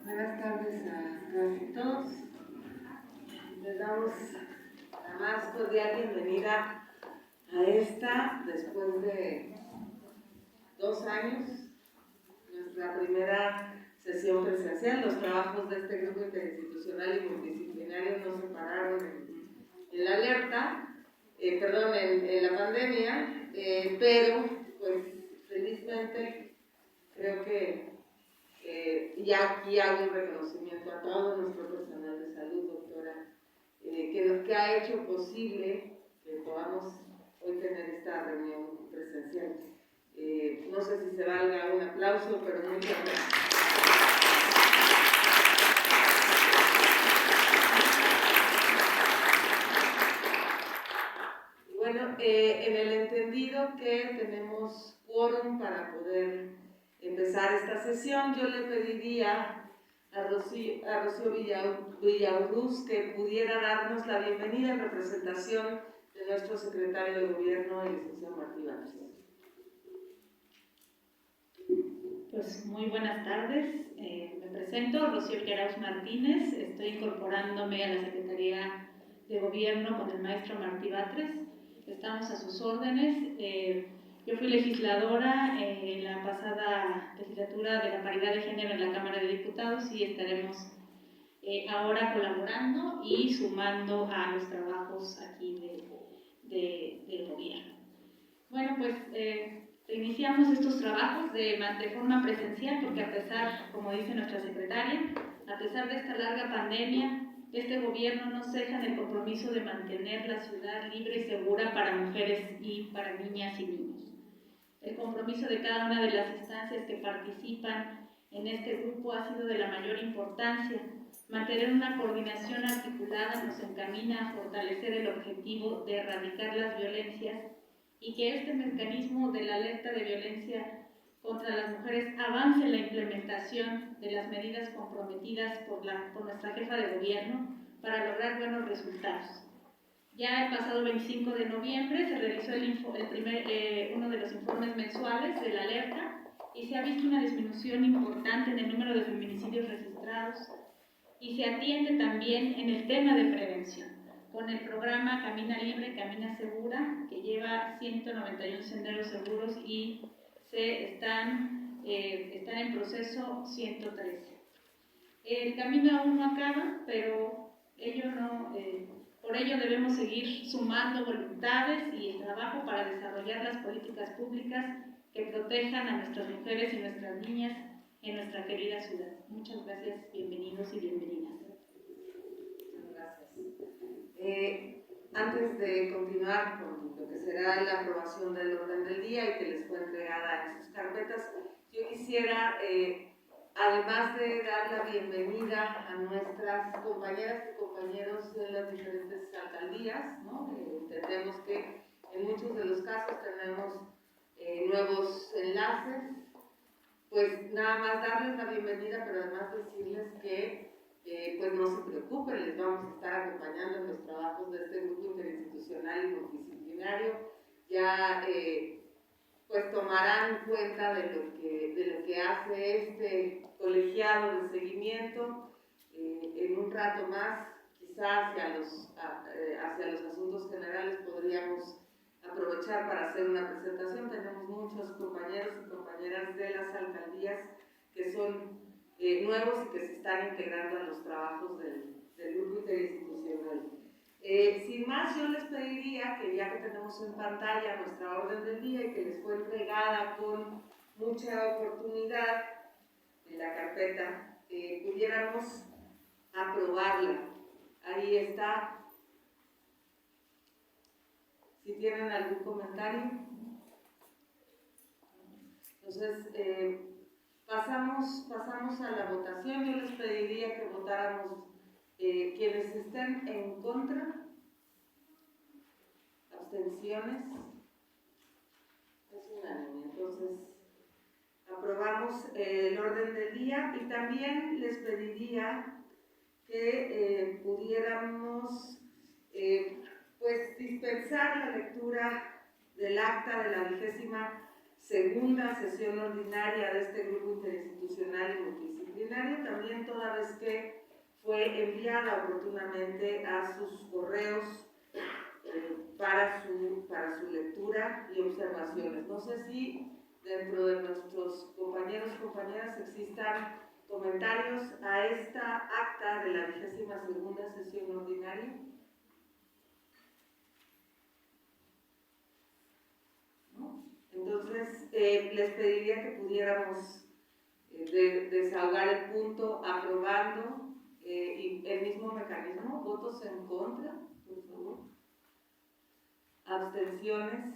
Buenas tardes a todas y todos. Les damos la más cordial bienvenida a esta, después de 2 años, nuestra primera sesión presencial. Los trabajos de este grupo interinstitucional y multidisciplinario no se pararon en la alerta, en la pandemia, pero pues felizmente creo que ya aquí hago un reconocimiento a todo nuestro personal de salud, doctora, que ha hecho posible que podamos hoy tener esta reunión presencial. No sé si se valga un aplauso, pero muchas gracias. Bueno, en el entendido que tenemos quórum para poder empezar esta sesión, yo le pediría a Rocío Villaurruz que pudiera darnos la bienvenida en representación de nuestro secretario de Gobierno, el licenciado Martí Batres. Pues muy buenas tardes, me presento, Rocío Villaurruz Martínez, estoy incorporándome a la Secretaría de Gobierno con el maestro Martí Batres. Estamos a sus órdenes. Yo fui legisladora en la pasada legislatura de la paridad de género en la Cámara de Diputados y estaremos ahora colaborando y sumando a los trabajos aquí del gobierno. Bueno, pues iniciamos estos trabajos de forma presencial porque a pesar, como dice nuestra secretaria, a pesar de esta larga pandemia, este gobierno no ceja en el compromiso de mantener la ciudad libre y segura para mujeres y para niñas y niños. El compromiso de cada una de las instancias que participan en este grupo ha sido de la mayor importancia. Mantener una coordinación articulada nos encamina a fortalecer el objetivo de erradicar las violencias y que este mecanismo de la alerta de violencia contra las mujeres avance en la implementación de las medidas comprometidas por nuestra jefa de gobierno para lograr buenos resultados. Ya el pasado 25 de noviembre se realizó uno de los informes mensuales de la alerta y se ha visto una disminución importante en el número de feminicidios registrados y se atiende también en el tema de prevención con el programa Camina Libre, Camina Segura, que lleva 191 senderos seguros y están en proceso 113. El camino aún no acaba, pero por ello debemos seguir sumando voluntades y el trabajo para desarrollar las políticas públicas que protejan a nuestras mujeres y nuestras niñas en nuestra querida ciudad. Muchas gracias, bienvenidos y bienvenidas. Antes de continuar con lo que será la aprobación del orden del día y que les fue entregada en sus carpetas, yo quisiera, además de dar la bienvenida a nuestras compañeras y compañeros de las diferentes alcaldías, ¿no? Entendemos que en muchos de los casos tenemos nuevos enlaces, pues nada más darles la bienvenida, pero además decirles que pues no se preocupen, les vamos a estar acompañando en los trabajos de este grupo interinstitucional y multidisciplinario. Ya pues tomarán cuenta de lo que hace este colegiado de seguimiento. En un rato más, quizás hacia los asuntos generales podríamos aprovechar para hacer una presentación. Tenemos muchos compañeros y compañeras de las alcaldías que son nuevos y que se están integrando a los trabajos del grupo interinstitucional. Sin más, yo les pediría que ya que tenemos en pantalla nuestra orden del día y que les fue entregada con mucha oportunidad en la carpeta, pudiéramos aprobarla. Ahí está. Si tienen algún comentario. Entonces, pasamos a la votación. Yo les pediría que votáramos quienes estén en contra, abstenciones, es unánime. Entonces, aprobamos el orden del día y también les pediría que pudiéramos pues dispensar la lectura del acta de la 22ª sesión ordinaria de este grupo interinstitucional y multidisciplinario. También toda vez que fue enviada oportunamente a sus correos para su lectura y observaciones. No sé si dentro de nuestros compañeros y compañeras existan comentarios a esta acta de la 22ª sesión ordinaria. ¿No? Entonces, les pediría que pudiéramos desahogar el punto aprobando y el mismo mecanismo. ¿Votos en contra, por favor? ¿Abstenciones?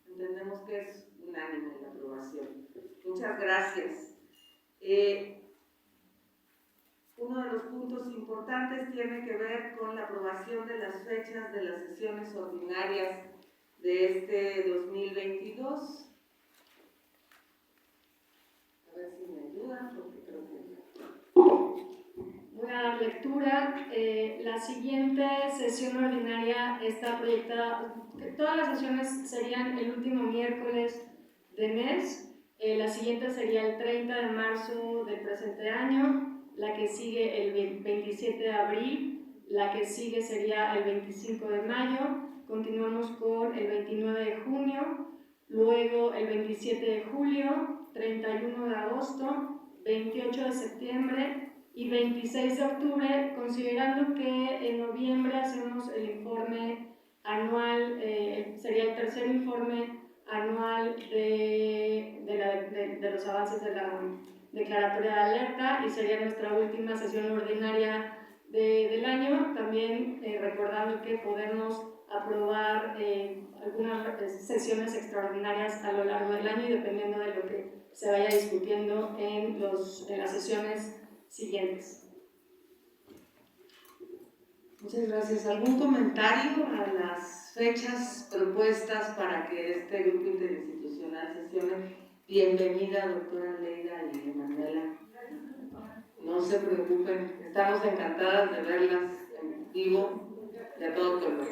Entendemos que es unánime la aprobación. Muchas gracias. Uno de los puntos importantes tiene que ver con la aprobación de las fechas de las sesiones ordinarias de este 2022. A ver si me ayudan, porque creo que... Voy a dar lectura. La siguiente sesión ordinaria está proyectada, todas las sesiones serían el último miércoles de mes. La siguiente sería el 30 de marzo del presente año, la que sigue el 27 de abril, la que sigue sería el 25 de mayo, continuamos con el 29 de junio, luego el 27 de julio, 31 de agosto, 28 de septiembre y 26 de octubre, considerando que en noviembre hacemos el informe anual, sería el tercer informe anual de los avances de la declaratoria de alerta y sería nuestra última sesión ordinaria del año. También recordando que podemos aprobar algunas sesiones extraordinarias a lo largo del año y dependiendo de lo que se vaya discutiendo en las sesiones siguientes. Muchas gracias. ¿Algún comentario a las fechas propuestas para que este grupo interinstitucional sesione? Bienvenida, doctora Leida y Emanuela. No se preocupen, estamos encantadas de verlas en vivo de todo color.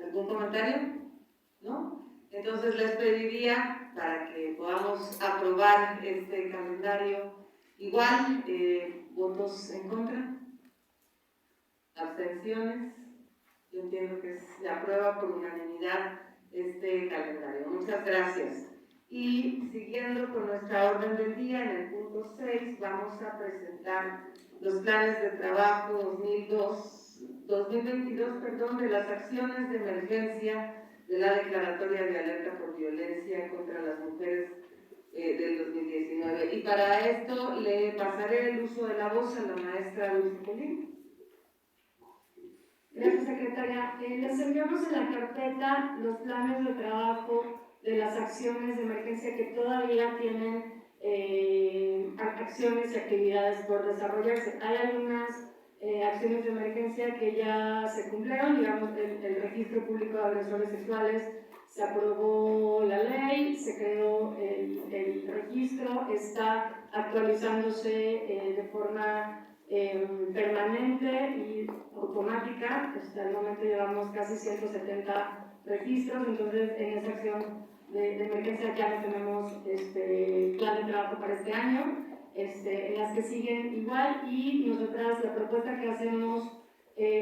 ¿Algún comentario? ¿No? Entonces les pediría, para que podamos aprobar este calendario, igual, votos en contra, abstenciones. Yo entiendo que se aprueba por unanimidad este calendario. Muchas gracias. Y siguiendo con nuestra orden del día, en el punto 6 vamos a presentar los planes de trabajo 2022 de las acciones de emergencia de la declaratoria de alerta por violencia contra las mujeres del 2019. Y para esto le pasaré el uso de la voz a la maestra Dulce Colín. Gracias, secretaria. Les enviamos en la carpeta los planes de trabajo de las acciones de emergencia que todavía tienen acciones y actividades por desarrollarse. Hay algunas acciones de emergencia que ya se cumplieron, digamos, el registro público de agresores sexuales, se aprobó la ley, se creó el registro, está actualizándose de forma permanente y automática. Hasta el momento llevamos casi 170 registros, entonces en esa acción de emergencia ya no tenemos plan de trabajo para este año. En las que siguen igual, y nosotras la propuesta que hacemos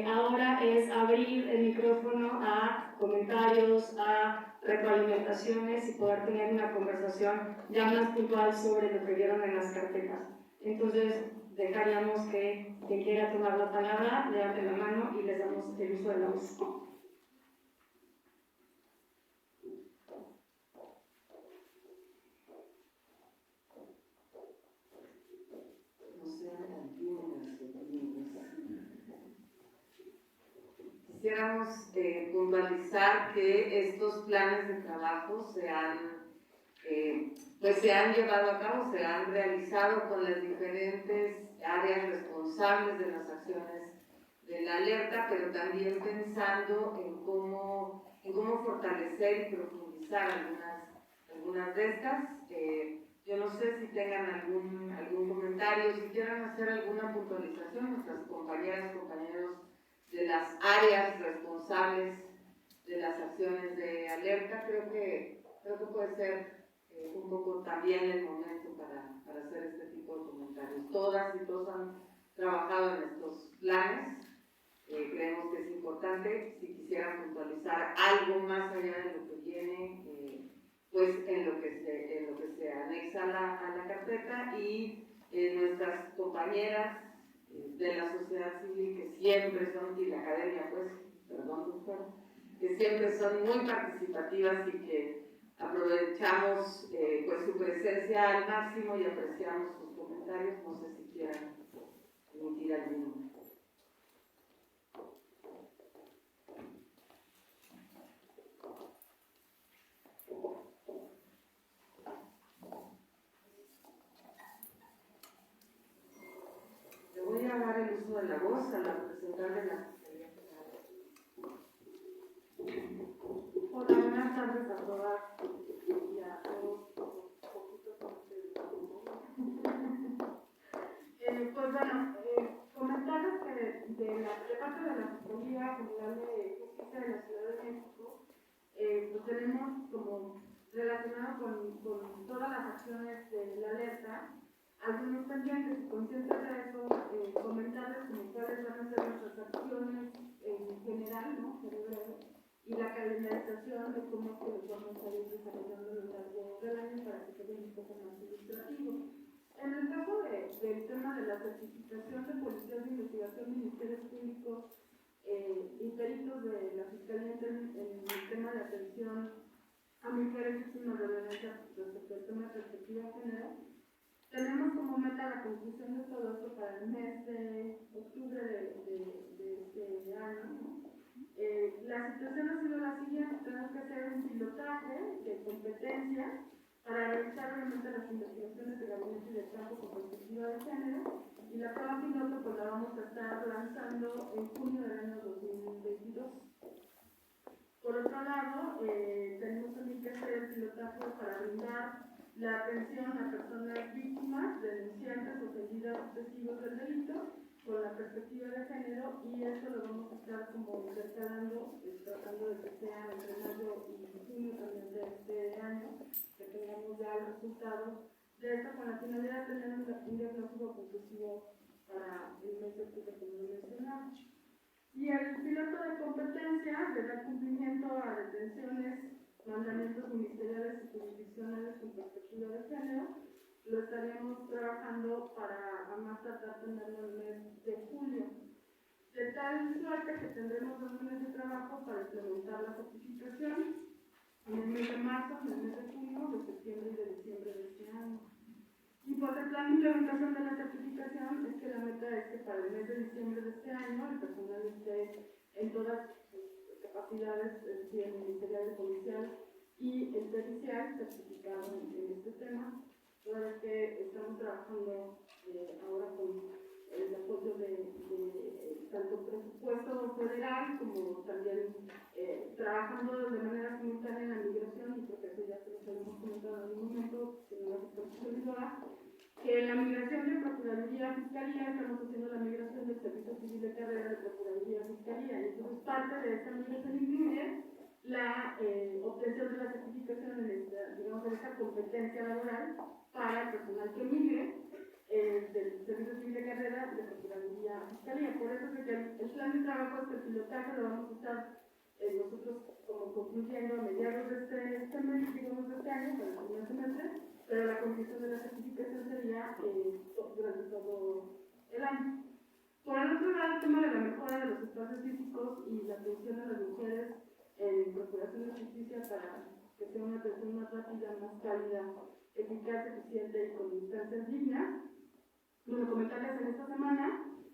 ahora es abrir el micrófono a comentarios, a retroalimentaciones y poder tener una conversación ya más puntual sobre lo que vieron en las carpetas. Entonces dejaríamos que quien quiera tomar la palabra levante la mano y les damos el uso de la voz. Quisiéramos puntualizar que estos planes de trabajo se han llevado a cabo, se han realizado con las diferentes áreas responsables de las acciones de la alerta, pero también pensando en cómo fortalecer y profundizar algunas de estas. Yo no sé si tengan algún comentario, si quieran hacer alguna puntualización, nuestras compañeras, compañeros de las áreas responsables de las acciones de alerta. Creo que puede ser un poco también el momento para hacer este tipo de comentarios. todas y todos han trabajado en estos planes. Creemos que es importante. Si quisieran puntualizar algo más allá de lo que viene, pues en lo que se anexa a la carpeta, y nuestras compañeras de la sociedad civil, que siempre son, y la academia, pues, perdón, doctora, que siempre son muy participativas y que aprovechamos pues su presencia al máximo y apreciamos sus comentarios. No sé si quieran emitir alguno. Le voy a dar el uso de la voz a la representante de la Fiscalía General. Hola, buenas tardes a todas y a todos. Pues bueno, comentarles que de parte de la Fiscalía General de Justicia de la Ciudad de México, pues tenemos como relacionado con todas las acciones de la alerta algunos pendientes, y conscientes de eso, comentarles como cuáles van a ser nuestras acciones en general, ¿no? Y la calendarización de cómo es que los vamos a ir desarrollando a lo largo del año para que quede un poco más ilustrativo. En el caso del tema de la certificación de policías de investigación, ministerios públicos y peritos de la Fiscalía en el tema de atención a mujeres víctimas de violencia respecto al tema de perspectiva de género, tenemos como meta la conclusión de todo esto para el mes de octubre de este año, ¿no? La situación ha sido la siguiente: tenemos que hacer un pilotaje de competencia para realizar realmente las investigaciones de gabinete y de campo con perspectiva de género, y la prueba piloto pues la vamos a estar lanzando en junio del año 2022. Por otro lado, tenemos también que hacer el pilotaje para brindar la atención a personas víctimas, denunciantes, ofendidas o testigos del delito con la perspectiva de género, y esto lo vamos a estar como intercalando, tratando de que sea entre mayo y junio también de este año, que tengamos ya el resultado de esto, con la finalidad de tener un diagnóstico conclusivo para el mes de octubre, como lo mencionaba. Y el piloto de competencia de dar cumplimiento a detenciones, mandamientos ministeriales y jurisdiccionales con perspectiva de género, lo estaríamos trabajando para a más tardar tenerlo el mes de julio. De tal suerte que tendremos 2 meses de trabajo para implementar la certificación en el mes de marzo, en el mes de junio, de septiembre y de diciembre de este año. Y pues el plan de implementación de la certificación es que la meta es que para el mes de diciembre de este año el personal esté en todas sus capacidades, es decir, el ministerial, el policial y el pericial, certificado en este tema. Toda vez que estamos trabajando ahora con el apoyo de tanto presupuesto federal como también trabajando de manera simultánea en la migración, y creo que eso ya se los habíamos comentado en algún momento, si no lo supervisora, que en la migración de Procuraduría a Fiscalía estamos haciendo la migración del Servicio Civil de Carrera de Procuraduría a Fiscalía, y entonces parte de esta migración incluye la obtención de la certificación en esta, digamos, en esta competencia laboral para el personal que migre del Servicio Civil de Carrera de Procuraduría a Fiscalía. Por eso es que el plan de trabajo, este pilotaje, lo vamos a estar nosotros como concluyendo a mediados de este mes, digamos, de este año, para el primer semestre, pero la conclusión de la certificación sería durante todo el año. Por el otro lado, el tema de la mejora de los espacios físicos y la atención a las mujeres en procuración de justicia para que sea una atención más rápida, más cálida, eficaz, eficiente y con instancias dignas. Bueno, comentarles, en esta semana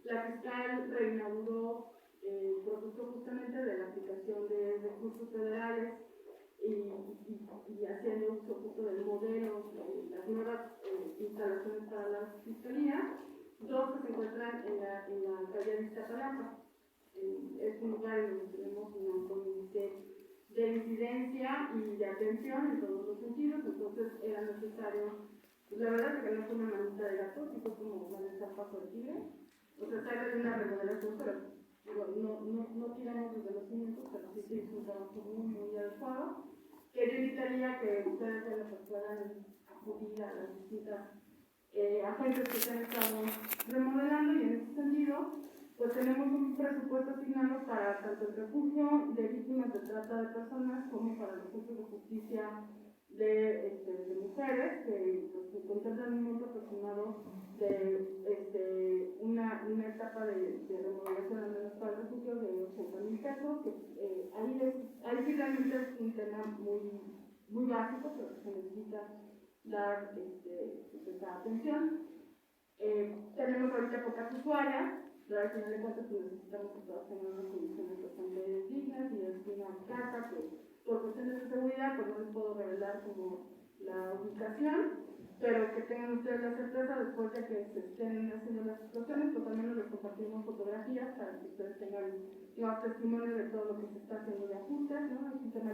la fiscal reinauguró producto justamente de la aplicación de recursos federales y haciendo uso justo del modelo, las nuevas instalaciones para la fiscalía, 2 que se encuentran en la calle de Iztapalapa. Es un lugar en donde tenemos un alto índice de incidencia y de atención en todos los sentidos, entonces era necesario, pues la verdad es que no fue una manita de gato, sí fue como una paso de tigre, o sea, sale de una remodelación, pero no tiramos desde los cimientos, pero sí se hizo un trabajo muy adecuado, que yo invitaría que ustedes puedan acudir a las distintas agentes que se han estado remodelando, y en ese sentido pues tenemos un presupuesto asignado para tanto el refugio de víctimas de trata de personas como para los centros de justicia de mujeres, que pues, contemplan un monto aproximado de una etapa de remodelación al menos para el refugio de 80,000 pesos, que ahí sí realmente es un tema muy básico, pero que se necesita dar esa atención. Tenemos ahorita pocas usuarias, pero al final de cuentas pues, necesitamos que todas tengan unas condiciones bastante dignas, y es una casa que por cuestiones de seguridad pues no les puedo revelar como la ubicación, pero que tengan ustedes la certeza después de que se estén haciendo las situaciones, pues al menos les compartimos fotografías para que ustedes tengan testimonio de todo lo que se está haciendo de ajustes, ¿no? Es un tema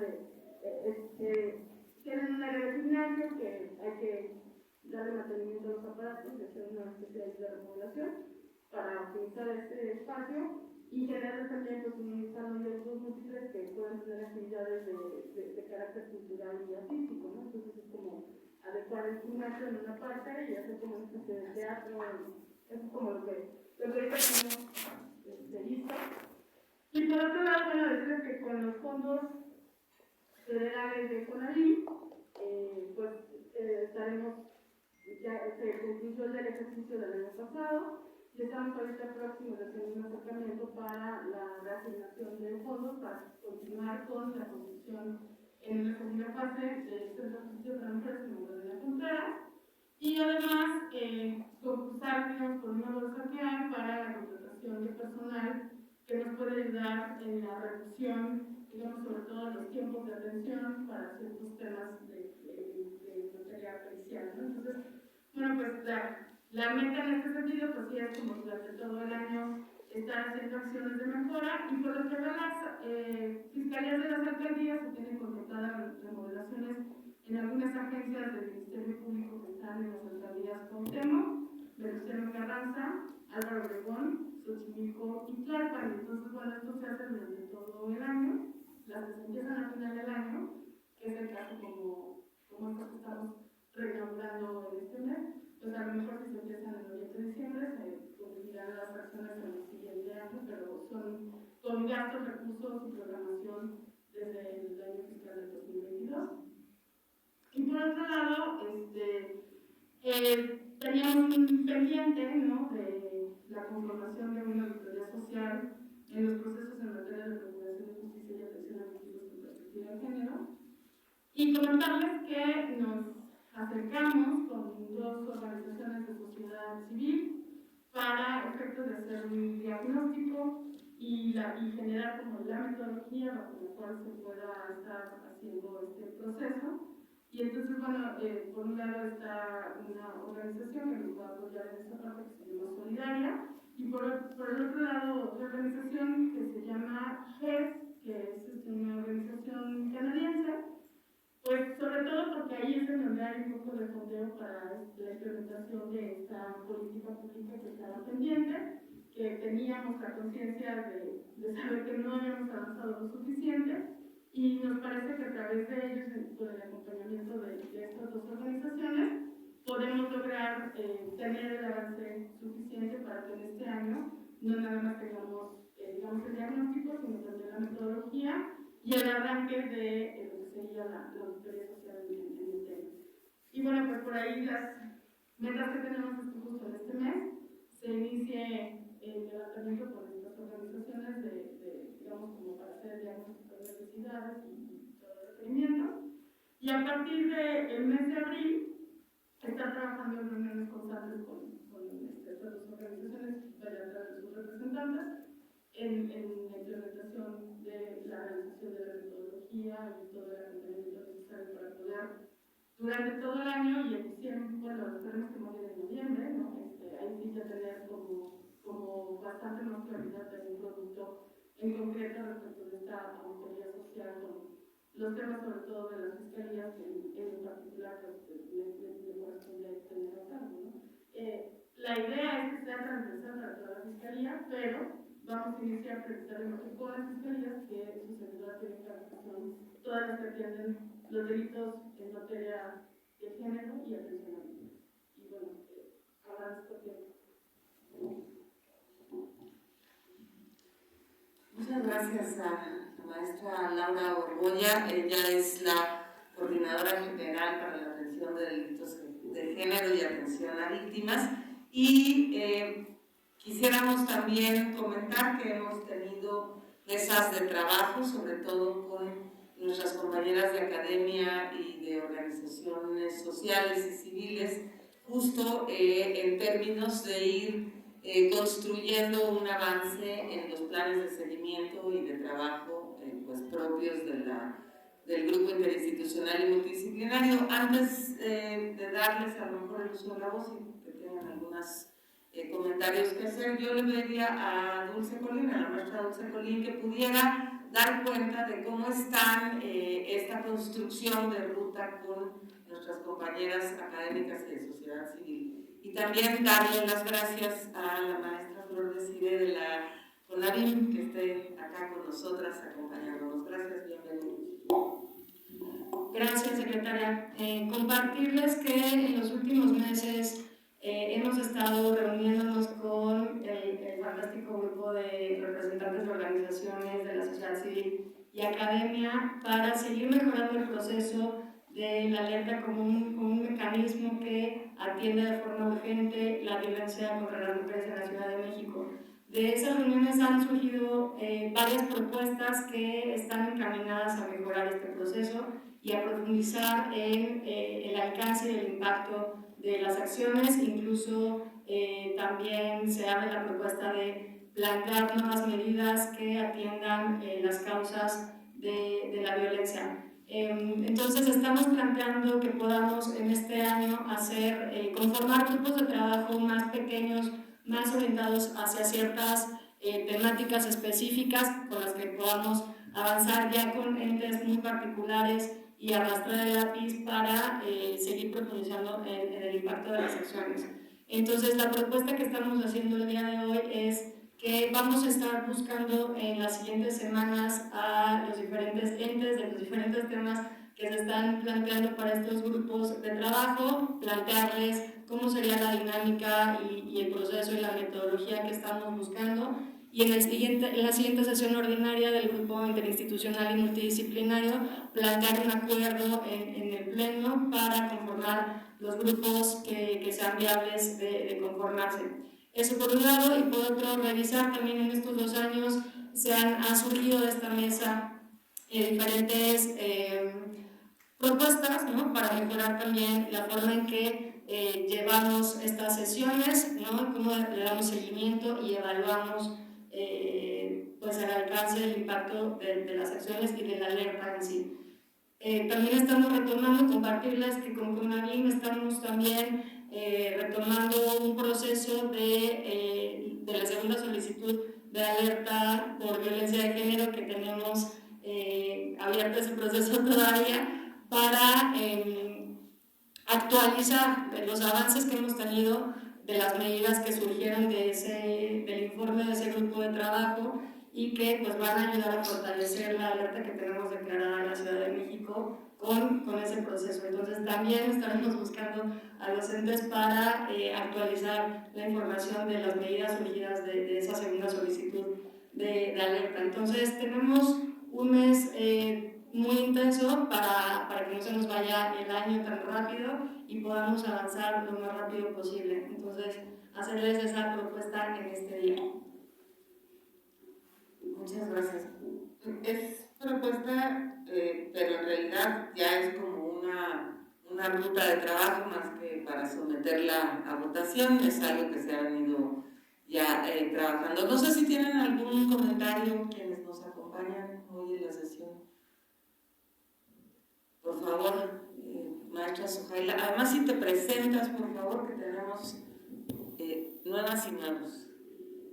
tienen una red de gimnasio que hay que darle mantenimiento a los aparatos y hacer una especie de remodelación para optimizar este espacio y generar también pues, un salón de usos múltiples que puedan tener actividades de carácter cultural y artístico, ¿no? Entonces es como adecuar el gimnasio en una parte y hacer como una especie de teatro. Eso es como lo que ahorita tenemos listo. Y por otro lado, bueno, decirles que con los fondos federales de CONAVIM, pues estaremos, ya se concluyó el ejercicio del año pasado, y estamos ahorita próximos de hacer un acercamiento para la reasignación de fondos para continuar con la construcción en la segunda fase del Centro de Justicia para Mujeres en Morelia Frontera, y además concursarnos con una bolsa que hay para la contratación de personal que nos puede ayudar en la reducción, digamos, sobre todo los tiempos de atención para ciertos temas de materia pericial, ¿no? Entonces, bueno, pues la meta en este sentido, pues sí es como durante todo el año estar haciendo acciones de mejora, y por lo que veo las fiscalías de las alcaldías se tienen contratadas remodelaciones en algunas agencias del Ministerio Público que están en las alcaldías Cuauhtémoc, Venustiano Carranza, Álvaro Obregón, Xochimilco y Tlalpan. Entonces, bueno, esto se hace durante todo el año, las que se empiezan a final del año, que es el caso como estos que estamos reinaugurando en este mes, pues a lo mejor si se empiezan en noviembre, diciembre, se conseguirán las acciones en el siguiente año, pero son con gastos, recursos y programación desde el año fiscal del 2022. Y por otro lado, teníamos un pendiente, ¿no?, de la conformación de una auditoría social en los procesos en materia de procuración de justicia y atención a víctimas con perspectiva de género. Y comentarles que nos acercamos con dos organizaciones de sociedad civil para efectos de hacer un diagnóstico y generar como la metodología bajo la cual se pueda estar haciendo este proceso. Y entonces, bueno, por un lado está una organización que nos va a apoyar en esta parte que se llama Solidaria, y por el otro lado otra organización que se llama GES, que es una organización canadiense, pues sobre todo porque ahí es en donde hay un poco de fondeo para la implementación de esta política pública que estaba pendiente, que teníamos la conciencia de saber que no habíamos avanzado lo suficiente, y nos parece que a través de ellos, por el acompañamiento de estas dos organizaciones, podemos lograr tener el avance suficiente para que en este año no nada más tengamos digamos, el diagnóstico, sino también la metodología y el arranque de lo que sería la auditoría social en el tema. Y bueno, pues por ahí las metas que tenemos es que justo en este mes se inicie el levantamiento por estas organizaciones digamos, como para hacer el diagnóstico de necesidades y todo el requerimiento. Y a partir del mes de abril, estar trabajando en reuniones constantes con estas dos organizaciones, vaya atrás de sus representantes, en la implementación de la realización de la metodología y todo el acompañamiento necesario para poder, durante todo el año y en diciembre, bueno, esperemos que no llegue en noviembre, ¿no? Ahí sí ya tener como bastante más claridad de un producto en concreto respecto de esta auditoría social con los temas sobre todo de las fiscalías que en particular pues, le corresponde tener a cargo, ¿no? La idea es que sea transversal para toda la fiscalía, pero vamos a iniciar precisamente con las fiscalías que su servidor tiene claro que son todas las que atienden los delitos en materia de género y atención a víctimas. Y bueno, gracias a la maestra Laura Borbolla. Ella es la coordinadora general para la atención de delitos de género y atención a víctimas. Y quisiéramos también comentar que hemos tenido mesas de trabajo, sobre todo con nuestras compañeras de academia y de organizaciones sociales y civiles, justo en términos de ir construyendo un avance en los planes de seguimiento y de trabajo pues, propios del grupo interinstitucional y multidisciplinario. Antes de darles a lo mejor el uso de la voz y que tengan algunos comentarios que hacer, yo le pediría a Dulce Colín, a la maestra Dulce Colín, que pudiera dar cuenta de cómo están esta construcción de ruta con nuestras compañeras académicas y de sociedad civil. Y también darle las gracias a la maestra Flor de Cide de la CONAVIM, que esté acá con nosotras acompañándonos. Gracias, bienvenidos. Gracias, secretaria. Compartirles que en los últimos meses hemos estado reuniéndonos con el fantástico grupo de representantes de organizaciones de la sociedad civil y academia para seguir mejorando el proceso de la alerta como un mecanismo que atiende de forma urgente la violencia contra las mujeres en la Ciudad de México. De esas reuniones han surgido varias propuestas que están encaminadas a mejorar este proceso y a profundizar en el alcance y el impacto de las acciones. Incluso también se abre la propuesta de plantear nuevas medidas que atiendan las causas de la violencia. Entonces estamos planteando que podamos en este año conformar grupos de trabajo más pequeños, más orientados hacia ciertas temáticas específicas con las que podamos avanzar ya con entes muy particulares y arrastrar el lápiz para seguir profundizando en el impacto de las acciones. Entonces, la propuesta que estamos haciendo el día de hoy es que vamos a estar buscando en las siguientes semanas a los diferentes entes de los diferentes temas que se están planteando para estos grupos de trabajo, plantearles cómo sería la dinámica y el proceso y la metodología que estamos buscando. Y en la siguiente sesión ordinaria del Grupo Interinstitucional y Multidisciplinario, plantear un acuerdo en el Pleno para conformar los grupos que sean viables de conformarse. Eso por un lado, y por otro, revisar también en estos 2 años ha surgido de esta mesa diferentes propuestas, ¿no?, para mejorar también la forma en que llevamos estas sesiones, ¿no?, cómo le damos seguimiento y evaluamos pues el alcance, el impacto de las acciones y de la alerta en sí. También estamos retomando, compartirles que con CONAVIM estamos también retomando un proceso de la segunda solicitud de alerta por violencia de género que tenemos abierto ese proceso todavía para actualizar los avances que hemos tenido de las medidas que surgieron del informe de ese grupo de trabajo y que pues, van a ayudar a fortalecer la alerta que tenemos declarada en la Ciudad de México con ese proceso. Entonces también estaremos buscando a los entes para actualizar la información de las medidas surgidas de esa segunda solicitud de alerta. Entonces tenemos un mes muy intenso para que no se nos vaya el año tan rápido y podamos avanzar lo más rápido posible. Entonces, hacerles esa propuesta en este día. Muchas gracias. Es propuesta, pero en realidad ya es como una ruta de trabajo más que para someterla a votación. Es algo que se ha venido ya trabajando. No sé si tienen algún comentario quienes nos acompañan hoy en la sesión. Por favor, maestra Sohaila. Además, si te presentas, por favor, que tenemos nuevas y nuevos.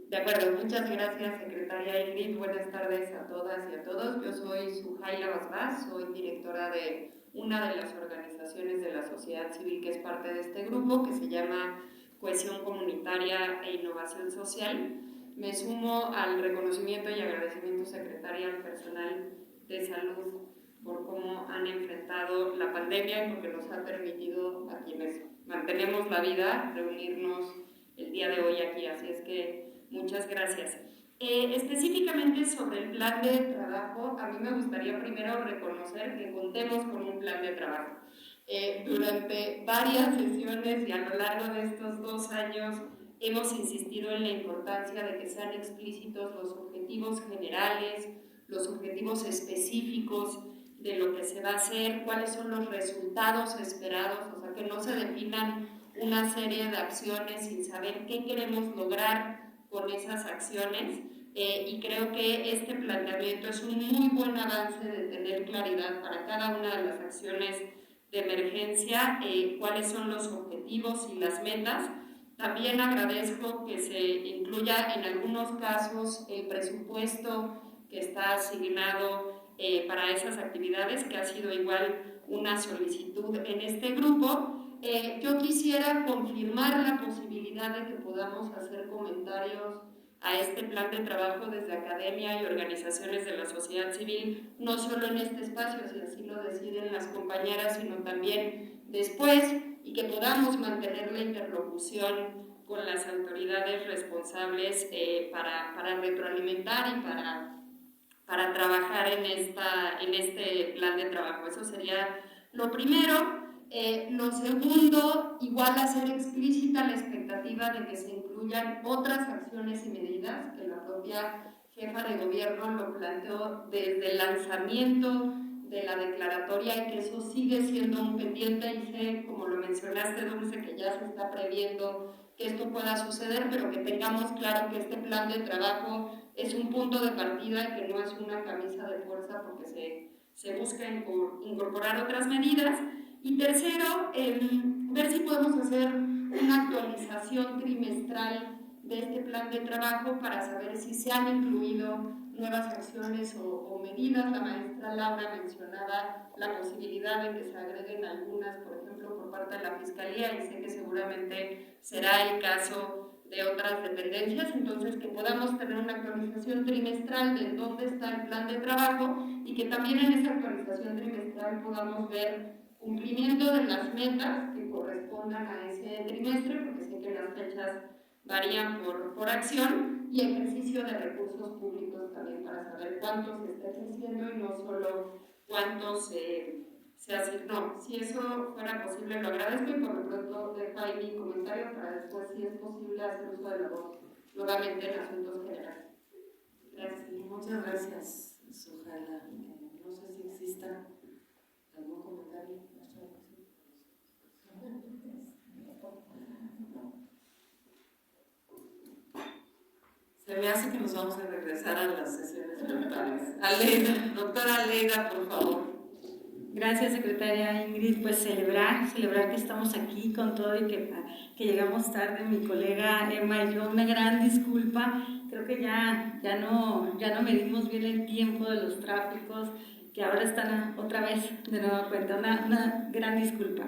De acuerdo, muchas gracias, secretaria Ingrid. Buenas tardes a todas y a todos. Yo soy Sohaila Basbás, soy directora de una de las organizaciones de la sociedad civil que es parte de este grupo, que se llama Cohesión Comunitaria e Innovación Social. Me sumo al reconocimiento y agradecimiento, secretaria, al personal de salud por cómo han enfrentado la pandemia y porque nos ha permitido a quienes mantenemos la vida reunirnos el día de hoy aquí. Así es que muchas gracias. Específicamente sobre el plan de trabajo, a mí me gustaría primero reconocer que contemos con un plan de trabajo. Durante varias sesiones y a lo largo de estos 2 años hemos insistido en la importancia de que sean explícitos los objetivos generales, los objetivos específicos de lo que se va a hacer, cuáles son los resultados esperados, o sea, que no se definan una serie de acciones sin saber qué queremos lograr con esas acciones. Y creo que este planteamiento es un muy buen avance de tener claridad para cada una de las acciones de emergencia, cuáles son los objetivos y las metas. También agradezco que se incluya en algunos casos el presupuesto que está asignado para esas actividades, que ha sido igual una solicitud en este grupo. Yo quisiera confirmar la posibilidad de que podamos hacer comentarios a este plan de trabajo desde academia y organizaciones de la sociedad civil, no solo en este espacio, si así lo deciden las compañeras, sino también después, y que podamos mantener la interlocución con las autoridades responsables para retroalimentar y para trabajar en este plan de trabajo. Eso sería lo primero. Lo segundo, igual hacer explícita la expectativa de que se incluyan otras acciones y medidas, que la propia jefa de gobierno lo planteó desde el lanzamiento de la declaratoria y que eso sigue siendo un pendiente, y sé, como lo mencionaste, Dulce, que ya se está previendo que esto pueda suceder, pero que tengamos claro que este plan de trabajo es un punto de partida y que no es una camisa de fuerza, porque se busca incorporar otras medidas. Y tercero, ver si podemos hacer una actualización trimestral de este plan de trabajo para saber si se han incluido nuevas acciones o medidas. La maestra Laura mencionaba la posibilidad de que se agreguen algunas, por ejemplo, por parte de la Fiscalía, y sé que seguramente será el caso de otras dependencias, entonces que podamos tener una actualización trimestral de dónde está el plan de trabajo, y que también en esa actualización trimestral podamos ver cumplimiento de las metas que correspondan a ese trimestre, porque sé que las fechas varían por acción, y ejercicio de recursos públicos también para saber cuánto se está ejerciendo y no solo cuánto se asignó. Si eso fuera posible, lo agradezco, y por lo pronto dejo ahí mi comentario para después, si es posible, hacer uso de la voz nuevamente en asuntos generales. Gracias. Muchas gracias, Sujaila. No sé si exista algún comentario. Se me hace que nos vamos a regresar a las sesiones virtuales. Aleida, doctora Aleida, por favor. Gracias, secretaria Ingrid. Pues celebrar que estamos aquí con todo y que llegamos tarde. Mi colega Emma y yo, una gran disculpa. Creo que ya no medimos bien el tiempo de los tráficos, que ahora están otra vez de nueva cuenta. Una gran disculpa.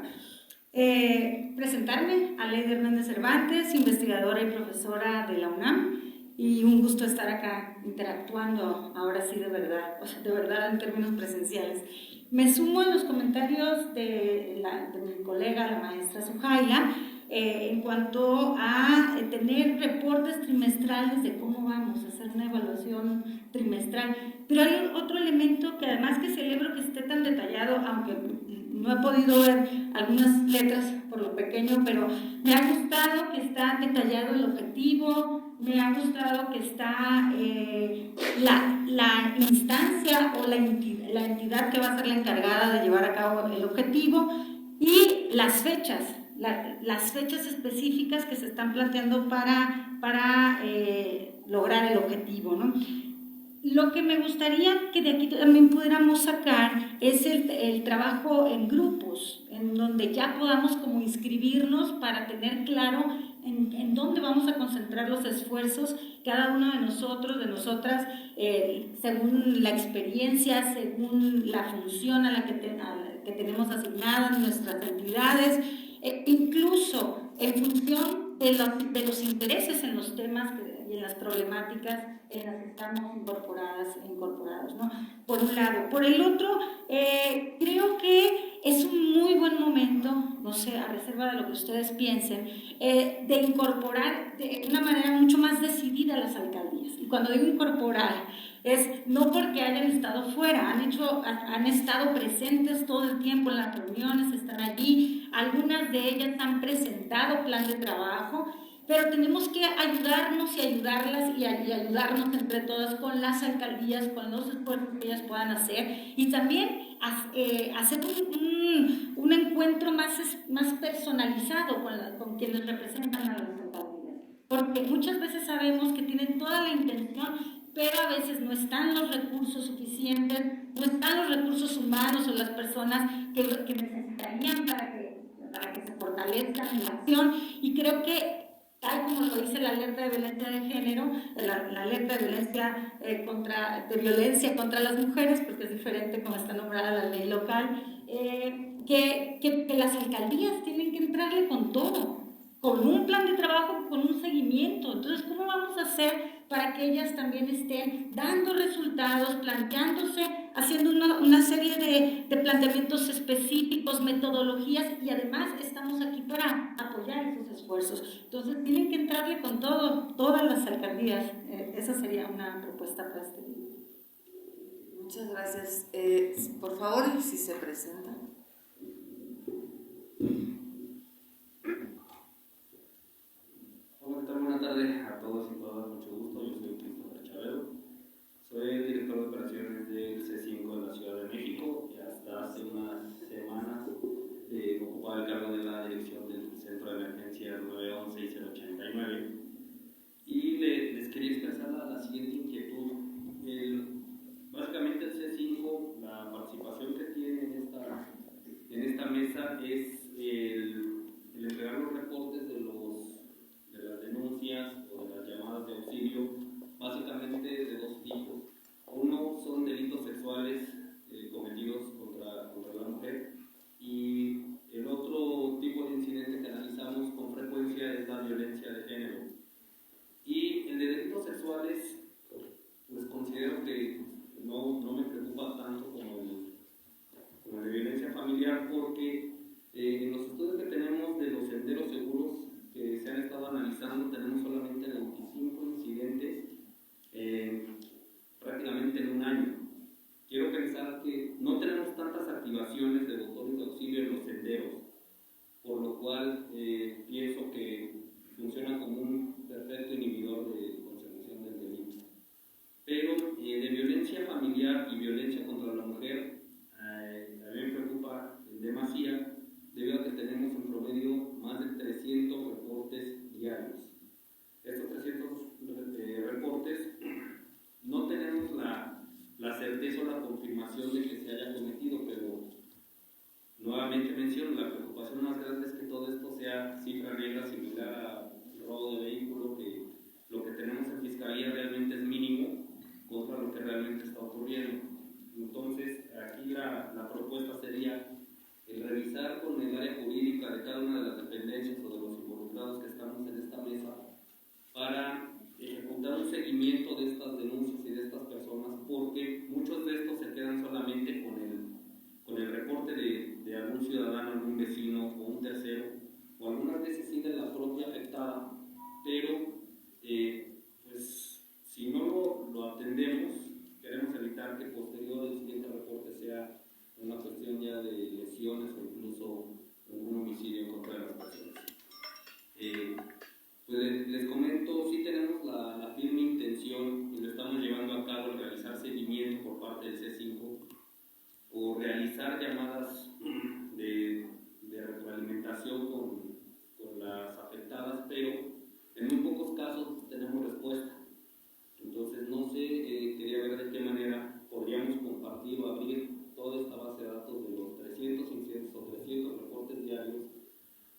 Presentarme, Aleida Hernández Cervantes, investigadora y profesora de la UNAM. Y un gusto estar acá interactuando, ahora sí de verdad, o sea, de verdad en términos presenciales. Me sumo a los comentarios de mi colega, la maestra Sujaila, en cuanto a tener reportes trimestrales de cómo vamos a hacer una evaluación trimestral. Pero hay otro elemento que además que celebro que esté tan detallado, aunque no he podido ver algunas letras por lo pequeño, pero me ha gustado que está detallado el objetivo, me ha gustado que está la instancia o la entidad que va a ser la encargada de llevar a cabo el objetivo, y las fechas específicas que se están planteando para lograr el objetivo, ¿no? Lo que me gustaría que de aquí también pudiéramos sacar es el trabajo en grupos, en donde ya podamos como inscribirnos para tener claro en dónde vamos a concentrar los esfuerzos, cada uno de nosotros, de nosotras, según la experiencia, según la función a la que tenemos asignadas nuestras entidades, incluso en función de los intereses en los temas y en las problemáticas en las que estamos incorporados, ¿no? Por un lado. Por el otro, creo que es un muy buen momento, no sé, a reserva de lo que ustedes piensen, de incorporar de una manera mucho más decidida las alcaldías. Y cuando digo incorporar, es no porque hayan estado fuera, han estado presentes todo el tiempo en las reuniones, están allí, algunas de ellas han presentado plan de trabajo, pero tenemos que ayudarnos y ayudarlas y ayudarnos entre todas con las alcaldías, con los esfuerzos que ellas puedan hacer y también hacer un encuentro más personalizado con quienes representan a las alcaldías. Porque muchas veces sabemos que tienen toda la intención, pero a veces no están los recursos suficientes, no están los recursos humanos o las personas que necesitarían para que se fortalezcan en la acción. Y creo que, tal como lo dice la alerta de violencia de género, la alerta de violencia de violencia contra las mujeres, porque es diferente como está nombrada la ley local, que las alcaldías tienen que entrarle con todo, con un plan de trabajo, con un seguimiento. Entonces, ¿cómo vamos a hacer para que ellas también estén dando resultados, planteándose, haciendo una serie de planteamientos específicos, metodologías, y además estamos aquí para apoyar esos esfuerzos? Entonces, tienen que entrarle con todo, todas las alcaldías. Esa sería una propuesta para este día. Muchas gracias. Por favor, si se presentan. Buenas tardes a todos y todas, mucho gusto. Yo soy Christopher Chavero, soy el director de operaciones del C5 de la Ciudad de México y hasta hace unas semanas ocupaba el cargo de la dirección del Centro de Emergencias 911 y 089. Y les quería expresar la siguiente inquietud. Básicamente el C5, la participación que tiene en esta mesa es el entregar los reportes de las denuncias o de las llamadas de auxilio, básicamente de dos tipos. Uno son delitos sexuales cometidos contra la mujer, y el otro tipo de incidente que analizamos con frecuencia es la violencia de género. Y el de delitos sexuales, pues considero que no me preocupa tanto como el de violencia familiar, porque en los estudios que tenemos de los senderos seguros que se han estado analizando, tenemos solamente 25 incidentes prácticamente en un año. Quiero pensar que no tenemos tantas activaciones de botones de auxilio en los senderos, por lo cual pienso que funciona como un perfecto inhibidor de consecución del delito. Pero de violencia familiar y violencia contra la mujer, a mí me preocupa en demasía, debido a que tenemos en promedio más de 300 reportes diarios. Estos 300 reportes no tenemos la certeza o la confirmación de que se haya cometido, pero nuevamente menciono, la preocupación más grande es que todo esto sea cifra negra, similar a robo de vehículo, que lo que tenemos en fiscalía realmente es mínimo contra lo que realmente está ocurriendo. Entonces, aquí la propuesta sería el revisar con el área jurídica de cada una de las dependencias o de los involucrados que estamos en esta mesa para ejecutar un seguimiento de estas denuncias y de estas personas, porque muchos de estos se quedan solamente con el reporte de algún ciudadano, algún vecino o un tercero, o algunas veces sí de la propia afectada, pero pues si no lo atendemos, queremos evitar que posterior el siguiente reporte sea una cuestión ya de lesiones o incluso un homicidio en contra de las personas. Pues les comento, sí tenemos la firme intención y lo estamos llevando a cabo, el realizar seguimiento por parte del C5 o realizar llamadas de retroalimentación con las afectadas, pero en muy pocos casos tenemos respuesta. Entonces no sé, quería ver de qué manera podríamos compartir o abrir toda esta base de datos de los 300 incidentes o 300 reportes diarios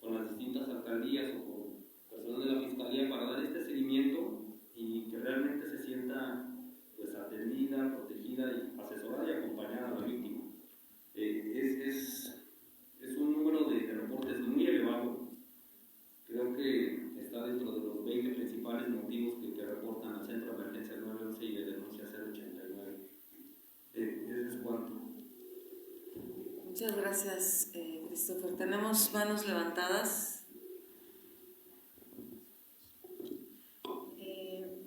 con las distintas alcaldías o con personal de la Fiscalía para dar este seguimiento y que realmente se sienta pues atendida, protegida y asesorada y acompañada a la víctima. Es dentro de los 20 principales motivos que reportan al Centro de Emergencia 911 y de denuncia 089. ¿Ese es cuánto? Muchas gracias, Christopher. Tenemos manos levantadas.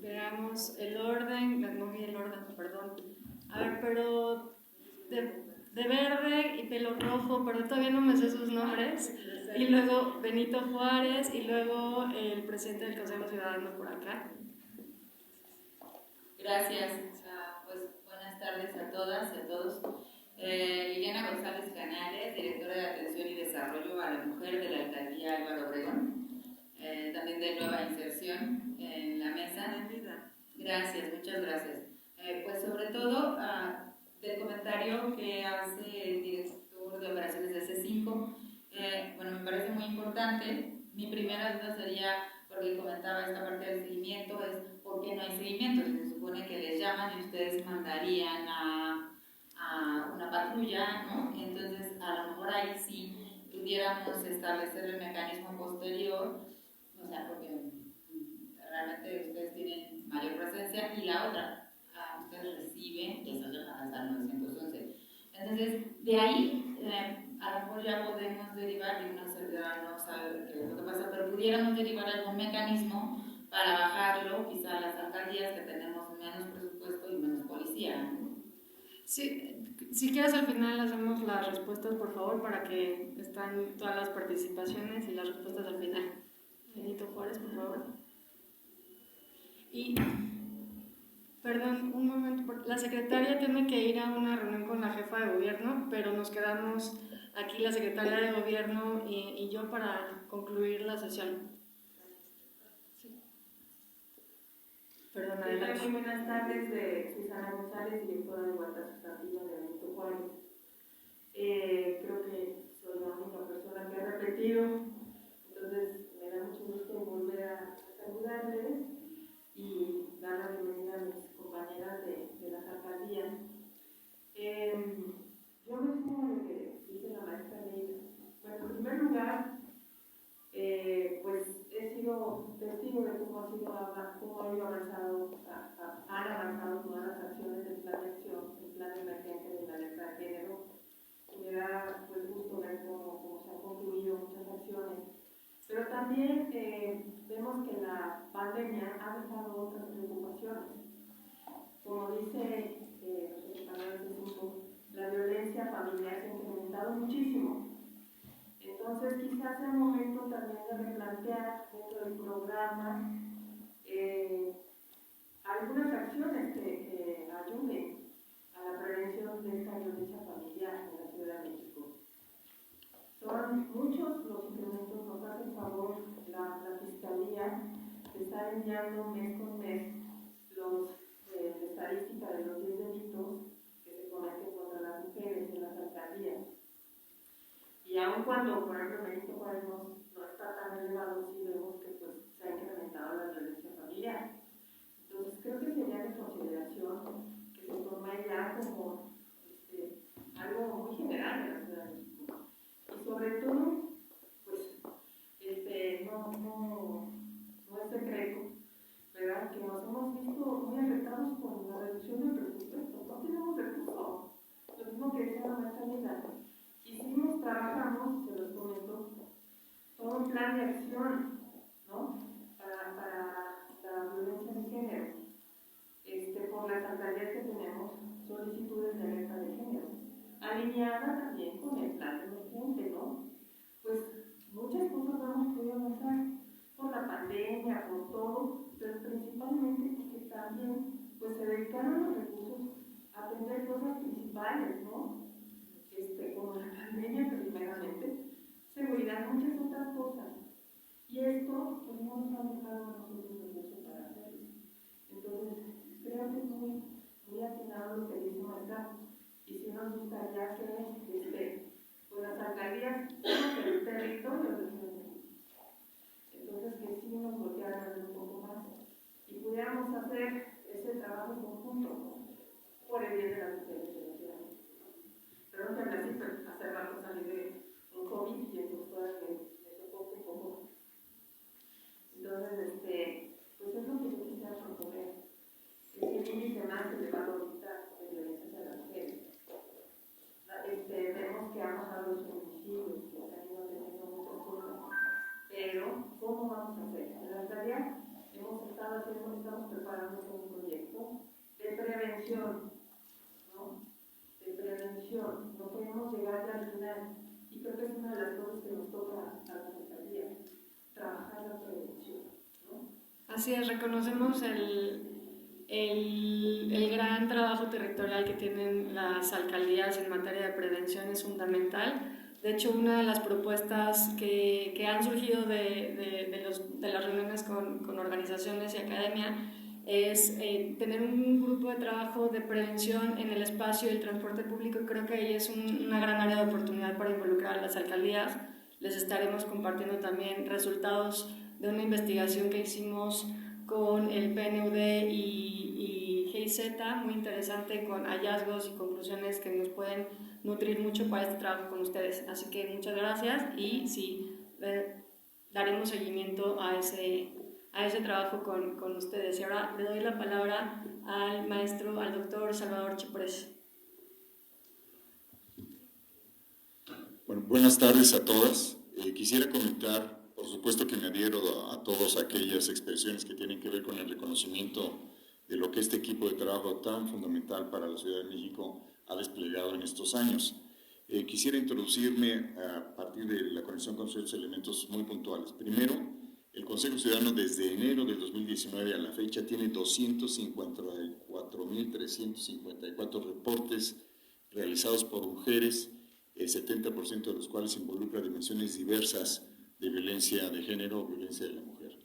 Veamos el orden, no vi el orden, perdón. A ver, pero de verde y pelo rojo, pero todavía no me sé sus nombres. Y luego Benito Juárez y luego el presidente del Consejo Ciudadano por acá. Gracias. Pues buenas tardes a todas y a todos. Liliana González Canales, directora de Atención y Desarrollo a la Mujer de la Alcaldía Álvaro Obregón, también de Nueva Inserción en la mesa. Gracias, muchas gracias. Pues sobre todo del comentario que hace el director de operaciones de C5, bueno, me parece muy importante. Mi primera duda sería, porque comentaba esta parte del seguimiento, es ¿por qué no hay seguimiento? Se supone que les llaman y ustedes mandarían a una patrulla, ¿no? Y entonces a lo mejor ahí sí pudiéramos establecer el mecanismo posterior, o sea, porque realmente ustedes tienen mayor presencia, y la otra, ustedes reciben esas llamadas al 911. Entonces, de ahí, a lo mejor ya podemos derivar, y una servidora no sabe qué es lo que pasa, pero pudiéramos derivar algún mecanismo para bajarlo, quizá a las alcaldías que tenemos menos presupuesto y menos policía, ¿no? Sí, si quieres al final hacemos las respuestas, por favor, para que están todas las participaciones y las respuestas al final. Benito Juárez, por favor. Y, perdón, un momento, la secretaria tiene que ir a una reunión con la jefa de gobierno, pero nos quedamos aquí la secretaria de gobierno y yo para concluir la sesión. Sí. Perdón, adelante. Muy buenas tardes, Susana González, directora de Igualdad Sustantiva de Benito Juárez. Creo que soy la única persona que ha repetido, entonces me da mucho gusto volver a saludarles y dar la bienvenida a mis compañeras de las alcaldías. Yo me sumo a lo que dice la maestra Leila. Bueno, en primer lugar, pues he sido testigo de cómo han avanzado todas las acciones del plan de acción, el plan de emergencia de la alerta de género. Me da pues gusto ver cómo se han concluido muchas acciones. Pero también vemos que la pandemia ha dejado otras preocupaciones. Como dice nuestro compañero de grupo, la violencia familiar se ha incrementado muchísimo. Entonces, quizás es el momento también de replantear dentro del programa algunas acciones que ayuden a la prevención de esta violencia familiar en la Ciudad de México. Son muchos los incrementos, nos hace favor la Fiscalía de estar enviando mes con mes la estadística de los 10 delitos que se cometen contra las mujeres en las alcaldías. Y aun cuando, por ejemplo, Benito Juárez no está tan elevado, sí vemos que pues, se ha incrementado la violencia familiar. Entonces, creo que sería de consideración que se tome ya como algo muy general en la Ciudad de México. Y sobre todo, pues, no es secreto, ¿verdad? Que nos hemos visto muy afectados con la reducción del presupuesto. No tenemos recursos. Lo mismo que decía la maestra Lila. Trabajamos, y se los comento, todo un plan de acción, ¿no? Para la violencia de género. Por las alcaldías que tenemos, solicitudes de alerta de género, alineada también con el plan emergente, ¿no? Pues muchas cosas no hemos podido avanzar por la pandemia, por todo, pero principalmente porque también pues, se dedicaron los recursos a atender cosas principales, ¿no? Como la pandemia primeramente, seguridad, muchas otras cosas. Y esto pues no nos ha dejado a nosotros recursos para hacerlo. Entonces, creo que es muy atinado lo que dice nuestra, y sí nos gustaría que pues las alcaldías son el territorio de Ciudad de México. Entonces, que sí nos voltearan a ver un poco más y pudiéramos hacer ese trabajo en conjunto, ¿no? Por el bien de las mujeres de la Ciudad de México. Perdón que hablé así, pero hace rato salí de un COVID y entonces todavía me soporto un poco. Entonces, estamos preparando un proyecto de prevención, ¿no? De prevención, no queremos llegar ya al final, y creo que es una de las cosas que nos toca a la Secretaría, trabajar la prevención, ¿no? Así es, reconocemos el gran trabajo territorial que tienen las alcaldías en materia de prevención, es fundamental. De hecho, una de las propuestas que han surgido de las reuniones con organizaciones y academia es tener un grupo de trabajo de prevención en el espacio del transporte público. Creo que ahí es una gran área de oportunidad para involucrar a las alcaldías. Les estaremos compartiendo también resultados de una investigación que hicimos con el PNUD y GIZ, muy interesante, con hallazgos y conclusiones que nos pueden nutrir mucho para este trabajo con ustedes. Así que muchas gracias y sí, daremos seguimiento a ese trabajo con ustedes. Y ahora le doy la palabra al maestro, al doctor Salvador Chiprés. Bueno, buenas tardes a todas. Quisiera comentar, por supuesto que me adhiero a todas aquellas expresiones que tienen que ver con el reconocimiento de lo que este equipo de trabajo tan fundamental para la Ciudad de México ha desplegado en estos años. Quisiera introducirme a partir de la conexión con ciertos elementos muy puntuales. Primero, el Consejo Ciudadano desde enero del 2019 a la fecha tiene 254.354 reportes realizados por mujeres, el 70% de los cuales involucra dimensiones diversas de violencia de género o violencia de la mujer.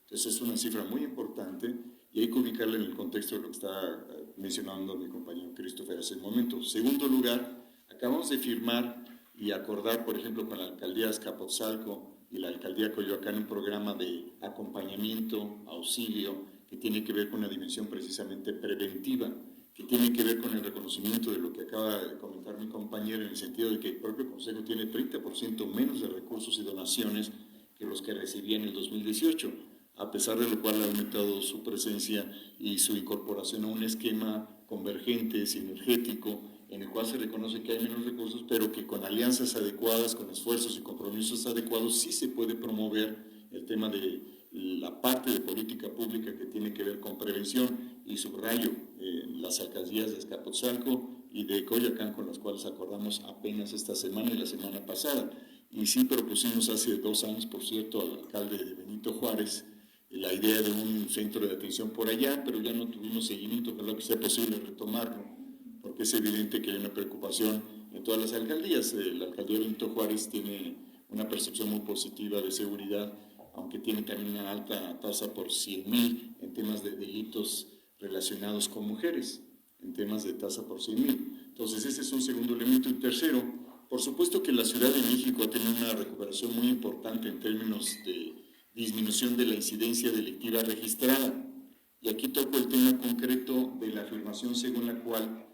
Entonces es una cifra muy importante y hay que ubicarla en el contexto de lo que está mencionando mi compañero Christopher hace un momento. Segundo lugar, acabamos de firmar y acordar, por ejemplo, con la alcaldía de Azcapotzalco y la alcaldía de Coyoacán un programa de acompañamiento, auxilio, que tiene que ver con una dimensión precisamente preventiva, que tiene que ver con el reconocimiento de lo que acaba de comentar mi compañero, en el sentido de que el propio Consejo tiene 30% menos de recursos y donaciones que los que recibía en el 2018, a pesar de lo cual ha aumentado su presencia y su incorporación a un esquema convergente, sinergético, en el cual se reconoce que hay menos recursos, pero que con alianzas adecuadas, con esfuerzos y compromisos adecuados, sí se puede promover el tema de la parte de política pública que tiene que ver con prevención, y subrayo las alcaldías de Azcapotzalco y de Coyoacán, con las cuales acordamos apenas esta semana y la semana pasada. Y sí propusimos hace 2 años, por cierto, al alcalde de Benito Juárez, la idea de un centro de atención por allá, pero ya no tuvimos seguimiento. Ojalá que sea posible retomarlo, porque es evidente que hay una preocupación en todas las alcaldías. La alcaldía de Benito Juárez tiene una percepción muy positiva de seguridad, aunque tiene también una alta tasa por 100,000 en temas de delitos relacionados con mujeres, en temas de tasa por 100,000. Entonces ese es un segundo elemento. Y tercero, por supuesto que la Ciudad de México ha tenido una recuperación muy importante en términos de disminución de la incidencia delictiva registrada. Y aquí toco el tema concreto de la afirmación según la cual,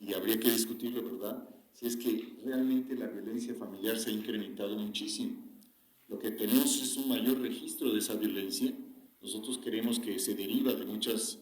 y habría que discutirlo, ¿verdad?, si es que realmente la violencia familiar se ha incrementado muchísimo. Lo que tenemos es un mayor registro de esa violencia. Nosotros creemos que se deriva de muchas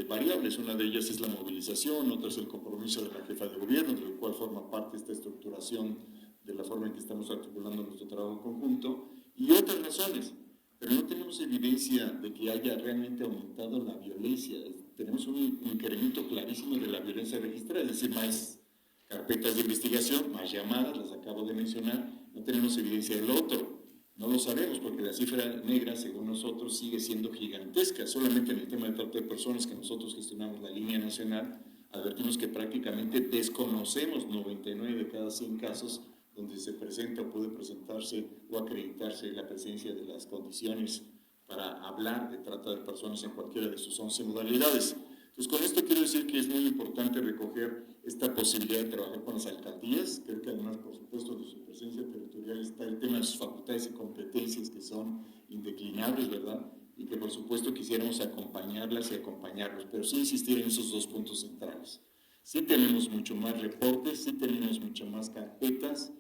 variables. Una de ellas es la movilización, otra es el compromiso de la jefa de gobierno, del cual forma parte esta estructuración de la forma en que estamos articulando nuestro trabajo conjunto, y otras razones. Pero no tenemos evidencia de que haya realmente aumentado la violencia. Tenemos un incremento clarísimo de la violencia registrada, es decir, más carpetas de investigación, más llamadas, las acabo de mencionar. No tenemos evidencia del otro. No lo sabemos porque la cifra negra, según nosotros, sigue siendo gigantesca. Solamente en el tema de trata de personas, que nosotros gestionamos la línea nacional, advertimos que prácticamente desconocemos 99 de cada 100 casos donde se presenta o puede presentarse o acreditarse la presencia de las condiciones para hablar de trata de personas en cualquiera de sus 11 modalidades. Entonces, con esto quiero decir que es muy importante recoger esta posibilidad de trabajar con las alcaldías. Creo que además, por supuesto, de su presencia territorial está el tema de sus facultades y competencias, que son indeclinables, ¿verdad? Y que, por supuesto, quisiéramos acompañarlas y acompañarlos, pero sí insistir en esos 2 puntos centrales. Sí tenemos mucho más reportes, sí tenemos muchas más carpetas,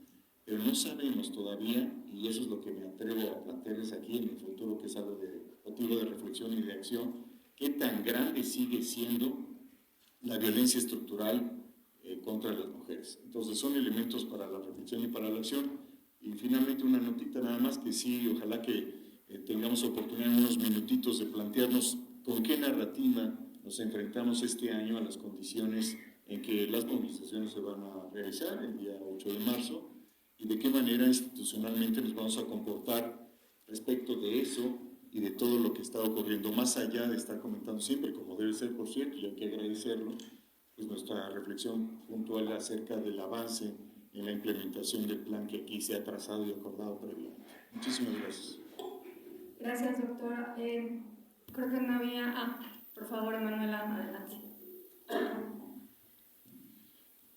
pero no sabemos todavía, y eso es lo que me atrevo a plantearles aquí en el futuro, que es algo de motivo de reflexión y de acción, qué tan grande sigue siendo la violencia estructural contra las mujeres. Entonces son elementos para la reflexión y para la acción. Y finalmente una notita nada más, que sí, ojalá que tengamos oportunidad en unos minutitos de plantearnos con qué narrativa nos enfrentamos este año a las condiciones en que las movilizaciones se van a realizar el día 8 de marzo y de qué manera institucionalmente nos vamos a comportar respecto de eso y de todo lo que está ocurriendo, más allá de estar comentando siempre, como debe ser, por cierto, y hay que agradecerlo, pues nuestra reflexión puntual acerca del avance en la implementación del plan que aquí se ha trazado y acordado previamente. Muchísimas gracias. Gracias, doctora. Creo que no había... por favor, Emanuela, adelante.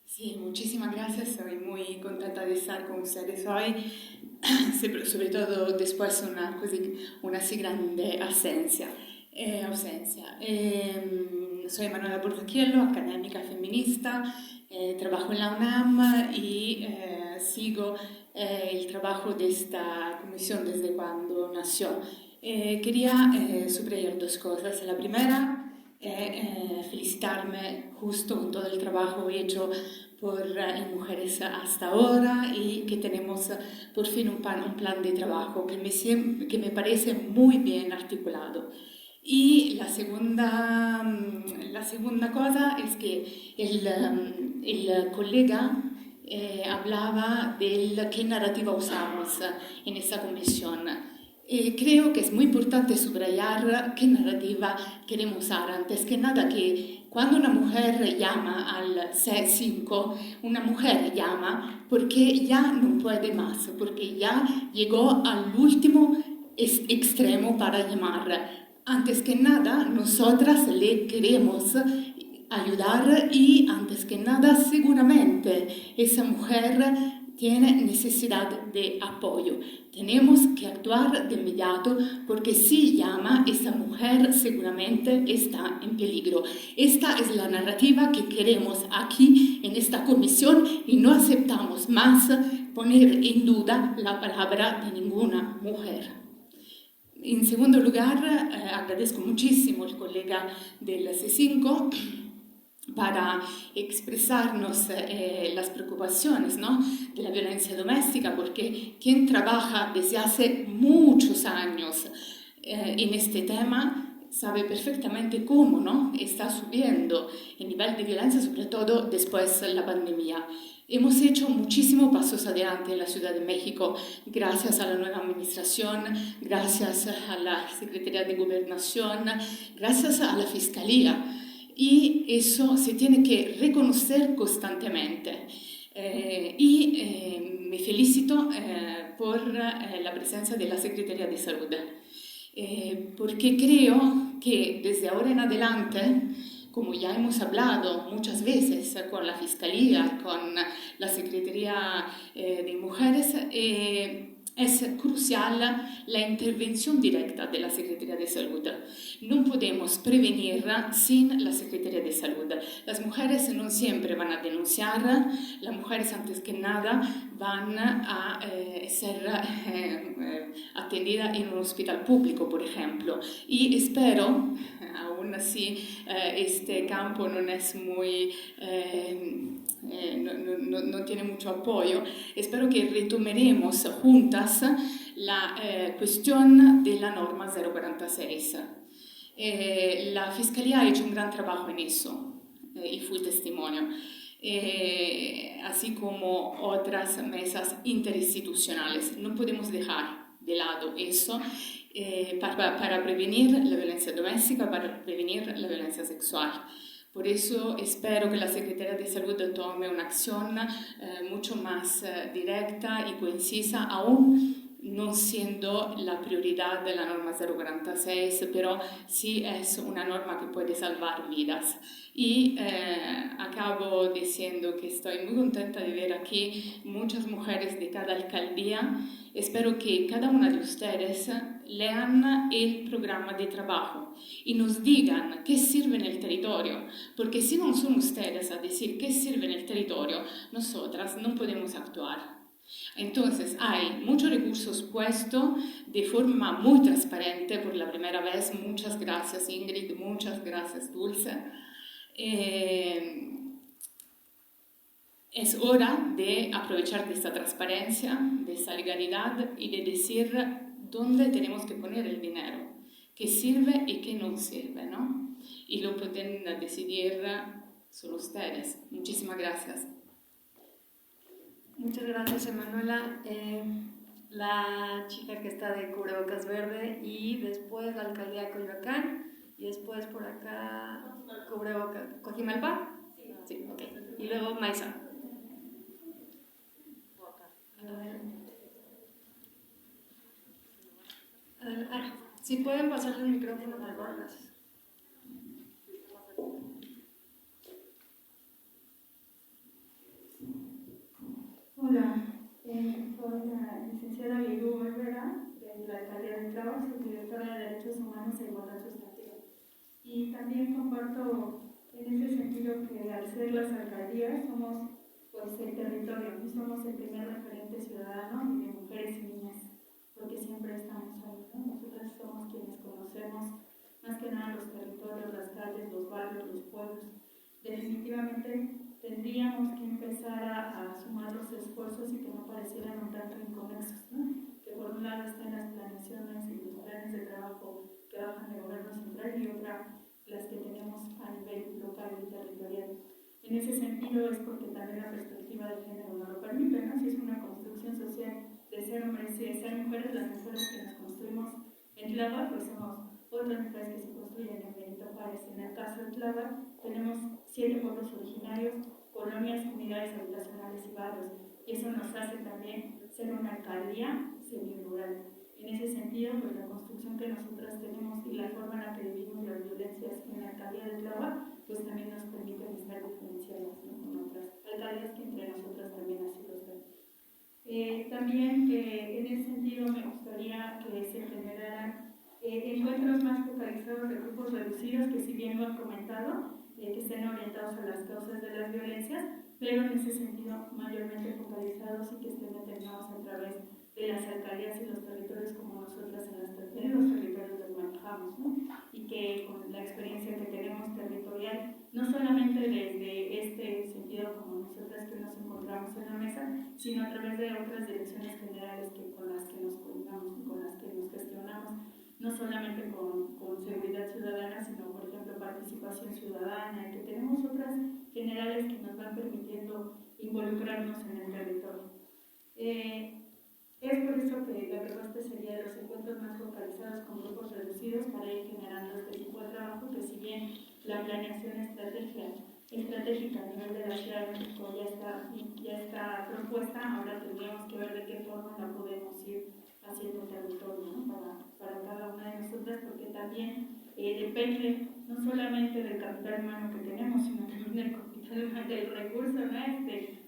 Sí, muchísimas gracias. Estoy muy contenta de estar con ustedes hoy, sobre todo después de una así grande ausencia. Soy Emanuela Borzacchiello, académica feminista, trabajo en la UNAM y sigo el trabajo de esta comisión desde cuando nació. Quería subrayar dos cosas. La primera, felicitarme justo con todo el trabajo hecho por mujeres hasta ahora y que tenemos por fin un plan de trabajo que me parece muy bien articulado. Y la segunda cosa es que el colega hablaba de qué narrativa usamos en esta comisión. Creo que es muy importante subrayar qué narrativa queremos usar. Antes que nada, que cuando una mujer llama al C5, una mujer llama porque ya no puede más, porque ya llegó al último extremo para llamar. Antes que nada, nosotras le queremos ayudar y antes que nada, seguramente esa mujer tiene necesidad de apoyo. Tenemos que actuar de inmediato porque si llama, esa mujer seguramente está en peligro. Esta es la narrativa que queremos aquí en esta comisión y no aceptamos más poner en duda la palabra de ninguna mujer. En segundo lugar, agradezco muchísimo al colega del C5 para expresarnos las preocupaciones, ¿no?, de la violencia doméstica, porque quien trabaja desde hace muchos años en este tema sabe perfectamente cómo, ¿no?, está subiendo el nivel de violencia, sobre todo después de la pandemia. Hemos hecho muchísimos pasos adelante en la Ciudad de México, gracias a la nueva administración, gracias a la Secretaría de Gobernación, gracias a la Fiscalía. Y eso se tiene que reconocer constantemente. Me felicito por la presencia de la Secretaría de Salud, porque creo que desde ahora en adelante, como ya hemos hablado muchas veces con la Fiscalía, con la Secretaría de Mujeres, es crucial la intervención directa de la Secretaría de Salud. No podemos prevenir sin la Secretaría de Salud. Las mujeres no siempre van a denunciar, las mujeres antes que nada van a ser atendidas en un hospital público, por ejemplo. Y espero, aún así este campo no es muy... no tiene mucho apoyo, espero que retomaremos juntas la cuestión de la norma 046. La Fiscalía ha hecho un gran trabajo en eso y fui testimonio, así como otras mesas interinstitucionales. No podemos dejar de lado eso para prevenir la violencia doméstica, para prevenir la violencia sexual. Por eso espero que la Secretaría de Salud tome una acción mucho más directa y concisa, aún no siendo la prioridad de la norma 046, pero sí es una norma que puede salvar vidas. Y acabo diciendo que estoy muy contenta de ver aquí muchas mujeres de cada alcaldía. Espero que cada una de ustedes lean el programa de trabajo y nos digan qué sirve en el territorio, porque si no son ustedes a decir qué sirve en el territorio, nosotras no podemos actuar. Entonces hay muchos recursos puestos de forma muy transparente por la primera vez. Muchas gracias, Ingrid, muchas gracias, Dulce. Es hora de aprovechar de esta transparencia, de esta legalidad y de decir dónde tenemos que poner el dinero. qué sirve y qué no sirve, ¿no? Y lo pueden decidir solo ustedes. Muchísimas gracias. Muchas gracias, Emanuela. La chica que está de cubrebocas verde, y después la alcaldía de Coyoacán, y después por acá cubrebocas. ¿Cojimalpa? Sí, ok. Y luego Maisa. Si pueden pasarle el micrófono, por favor, gracias. Hola, soy la licenciada Lilu Olvera, de la Alcaldía de Tláhuac, soy directora de Derechos Humanos e Igualdad Sustantiva. Y también comparto en ese sentido que al ser las alcaldías somos pues el territorio y somos el primer referente ciudadano de mujeres y niñas, porque siempre estamos ahí, ¿no? Nosotras somos quienes conocemos más que nada los territorios, las calles, los barrios, los pueblos. Definitivamente tendríamos que empezar a sumar los esfuerzos y que no parecieran un tanto inconexos, ¿no? Que por un lado están las planeaciones y los planes de trabajo que bajan del gobierno central y otra las que tenemos a nivel local y territorial. En ese sentido es porque también la perspectiva de género no lo permite, ¿no? Si es una construcción social de ser hombres y de ser mujeres, las mujeres que nos construimos en Tláhuac, pues somos otras mujeres que se construyen en Benito Juárez. En el caso de Tláhuac tenemos 7 pueblos originarios, colonias, comunidades habitacionales y barrios, y eso nos hace también ser una alcaldía semi-rural. En ese sentido, pues la construcción que nosotras tenemos y la forma en la que vivimos las violencias en la alcaldía de Tláhuac, pues también nos permiten estar diferenciadas, ¿no?, con otras alcaldías que entre nosotras también así lo están. También en ese sentido me gustaría que se generaran encuentros más focalizados de grupos reducidos, que si bien lo han comentado, que estén orientados a las causas de las violencias, pero en ese sentido mayormente focalizados y que estén determinados a través de las alcaldías y los territorios como nosotras en los territorios los manejamos, ¿no? Y que con la experiencia que tenemos territorial, no solamente desde este sentido como nosotras que nos encontramos en la mesa, sino a través de otras direcciones generales con las que nos coordinamos y con las que nos gestionamos, no solamente con seguridad ciudadana, sino por ejemplo participación ciudadana, y que tenemos otras generales que nos van permitiendo involucrarnos en el territorio. Es por eso que la propuesta sería de los encuentros más focalizados con grupos reducidos para ir generando este tipo de trabajo, que si bien la planeación estratégica a nivel de la Ciudad de México ya está propuesta, ahora tendríamos que ver de qué forma la podemos ir haciendo territorio, ¿no?, para cada una de nosotras, porque también depende no solamente del capital humano que tenemos, sino también del capital humano, del recurso, ¿no?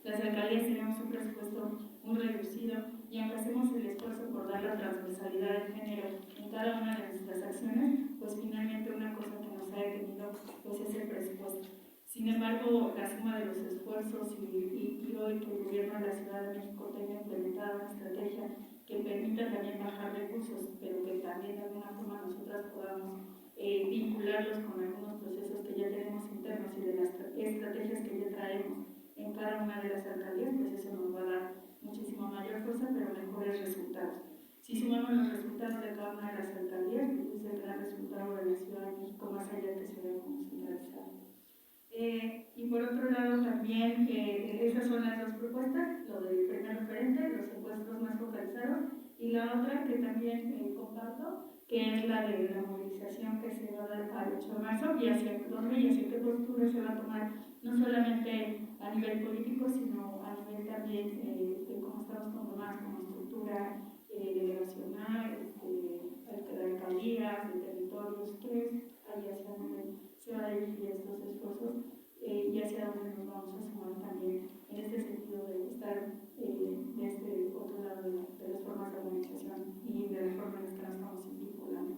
Las alcaldías tenemos un presupuesto muy reducido, y aunque hacemos el esfuerzo por dar la transversalidad del género en cada una de nuestras acciones, pues finalmente una cosa que nos ha detenido pues es el presupuesto. Sin embargo, la suma de los esfuerzos y hoy que el gobierno de la Ciudad de México tenga implementada una estrategia que permita también bajar recursos, pero que también de alguna forma nosotras podamos vincularlos con algunos procesos que ya tenemos internos y de las estrategias que ya traemos en cada una de las alcaldías, pues eso nos va a dar muchísimo mayor fuerza, pero mejores resultados. Si sumamos los resultados de cada una de las alcaldías, pues es el gran resultado de la Ciudad de México, más allá de que se vea como centralizado. Y por otro lado también, esas son las dos propuestas, lo del primer referente, los encuentros más focalizados, y la otra que también comparto, que es la de la movilización que se va a dar al 8 de marzo, y hacia dónde y hacia qué postura se va a tomar, no solamente a nivel político, sino a nivel también de cómo estamos conformados como estructura delegacional, de alcaldías, de territorios, que es ahí hacia donde se van a dirigir estos esfuerzos y hacia donde nos vamos a sumar también en este sentido de estar de este otro lado de las formas de organización y de las formas en las que nos estamos vinculando.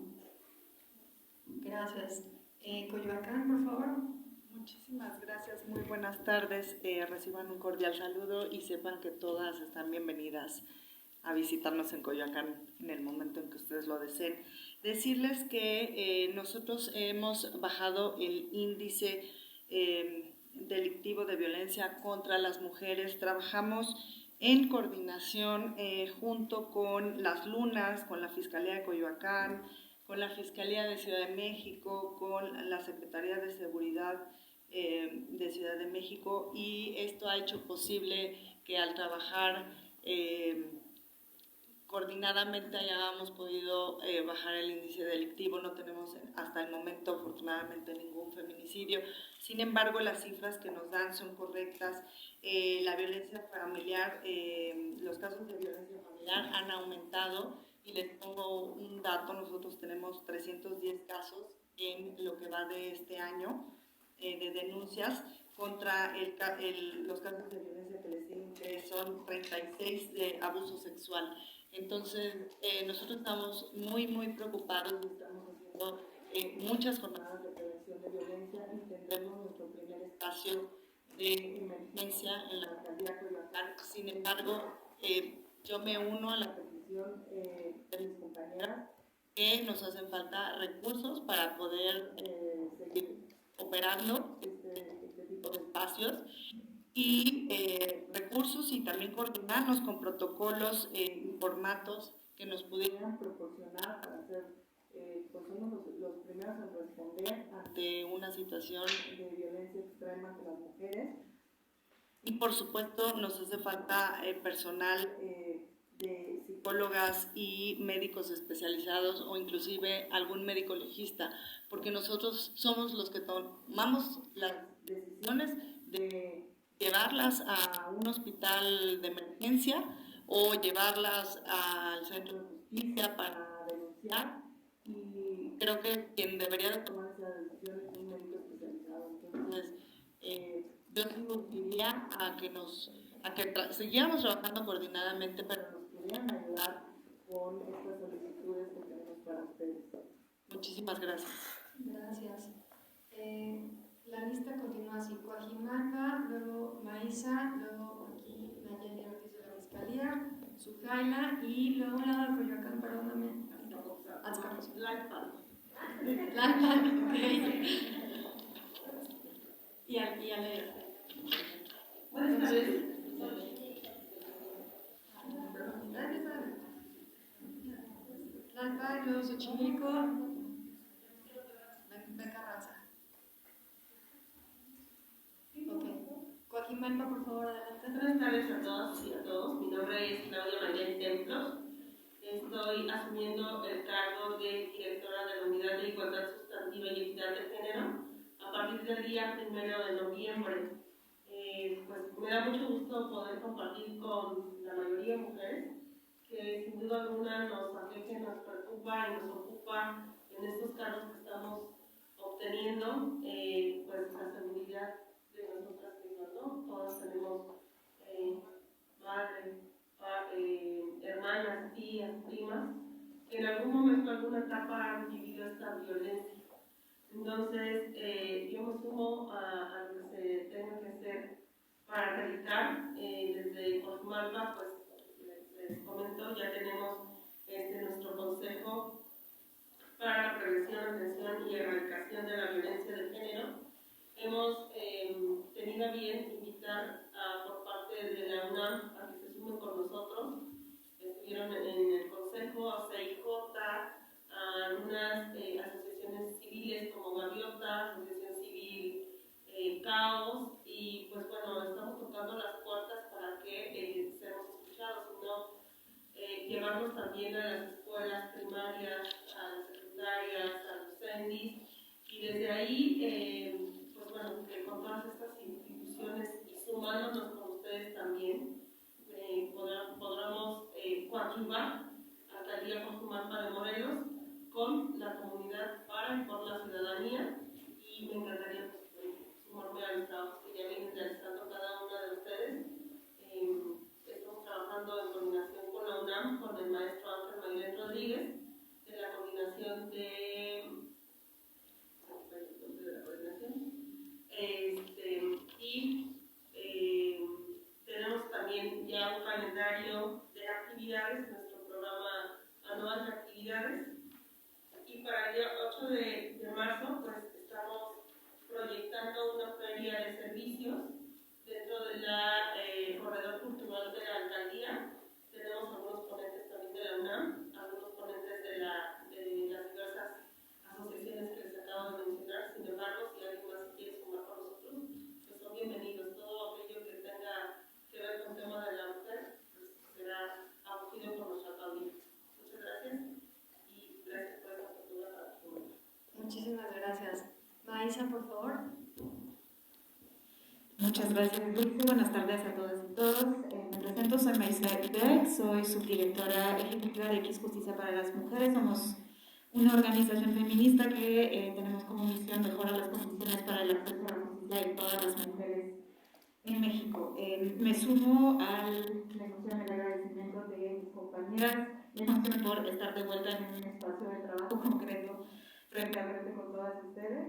Gracias. Coyoacán, por favor. Muchísimas gracias, muy buenas tardes. Reciban un cordial saludo y sepan que todas están bienvenidas a visitarnos en Coyoacán en el momento en que ustedes lo deseen. Decirles que nosotros hemos bajado el índice delictivo de violencia contra las mujeres. Trabajamos en coordinación junto con las Lunas, con la Fiscalía de Coyoacán, con la Fiscalía de Ciudad de México, con la Secretaría de Seguridad de Ciudad de México, y esto ha hecho posible que al trabajar coordinadamente hayamos podido bajar el índice delictivo. No tenemos hasta el momento, afortunadamente, ningún feminicidio. Sin embargo, las cifras que nos dan son correctas. La violencia familiar, los casos de violencia familiar han aumentado, y les pongo un dato: nosotros tenemos 310 casos en lo que va de este año de denuncias contra los casos de violencia que les siguen, que son 36 de abuso sexual. Entonces, nosotros estamos muy, muy preocupados y estamos haciendo muchas jornadas de prevención de violencia, y tendremos nuestro primer espacio de emergencia en la alcaldía Coyoacán. Sin embargo, yo me uno a la petición de mis compañeras, que nos hacen falta recursos para poder seguir operando este tipo de espacios, y recursos, y también coordinarnos con protocolos y formatos que nos pudieran proporcionar para ser pues somos los primeros en responder ante una situación de violencia extrema de las mujeres. Y por supuesto nos hace falta personal de psicólogas y médicos especializados, o inclusive algún médico legista, porque nosotros somos los que tomamos las decisiones de llevarlas a un hospital de emergencia o llevarlas al centro de justicia para denunciar, y creo que quien debería de tomar esa decisión es un médico especializado. Entonces, yo sí diría a que siguiéramos trabajando coordinadamente, pero nos pudieran ayudar con estas solicitudes que tenemos para ustedes. Muchísimas gracias. Gracias. La lista continúa así: Coajimalpa, luego Maísa, luego aquí Nayeli Ortiz de la Fiscalía, Sujaila, y luego un lado de Coyoacán, perdóname. Tlalpan. Tlalpan, ok. Y Ale. Buenas tardes. Tlalpan, luego Xochimilco, Beca Raza. Coajimalpa, por favor, adelante. Buenas tardes a todas y a todos. Mi nombre es Claudia Mayel Templos. Estoy asumiendo el cargo de directora de la Unidad de Igualdad Sustantiva y Equidad de Género a partir del día 1 de noviembre. Pues me da mucho gusto poder compartir con la mayoría de mujeres, que sin duda alguna nos afecta, nos preocupa y nos ocupa en estos cargos que estamos obteniendo, pues la seguridad de nosotras mismas, ¿no? Todas tenemos madres, hermanas, tías, primas, que en algún momento, en alguna etapa han vivido esta violencia. Entonces, yo me sumo a lo que se tenga que hacer para erradicar. Desde Coajimalpa, pues les comento, ya tenemos nuestro consejo para la prevención, atención y erradicación de la violencia de género. Hemos tenido a bien invitar por parte de la UNAM a que se sumen con nosotros. Estuvieron en el consejo a CIJ, a algunas asociaciones civiles como Gaviota, Asociación Civil Caos, y pues bueno, estamos tocando las puertas para que seamos escuchados, sino llevarnos también a las escuelas primarias, a las secundarias, a los CENDIs, y desde ahí pues bueno, con todas estas instituciones y sumándonos con ustedes también, podremos coadyuvar Alcaldía Coajimalpa de Morelos con la comunidad para y por la ciudadanía, y me encantaría sumarme a los trabajos que ya vienen realizando cada una de ustedes. Estamos trabajando en coordinación con la UNAM, con el maestro Ángel Maylén Rodríguez, de la coordinación tenemos también ya un calendario de actividades, nuestro programa anual de actividades, y para el día 8 de marzo pues estamos proyectando una feria de servicios dentro del corredor cultural de la alcaldía. Tenemos algunos ponentes también de la UNAM, algunos ponentes de las diversas Muchísimas gracias. Maísa, por favor. Muchas gracias, Dulce. Buenas tardes a todas y todos. Me presento, soy Maísa Ibeck, soy subdirectora ejecutiva de X Justicia para las Mujeres. Somos una organización feminista que tenemos como misión mejorar las condiciones para el acceso a la justicia de todas las mujeres en México. Me sumo a la emoción, el agradecimiento de mis compañeras, la emoción por estar de vuelta en un espacio de trabajo concreto frente a frente con todas ustedes.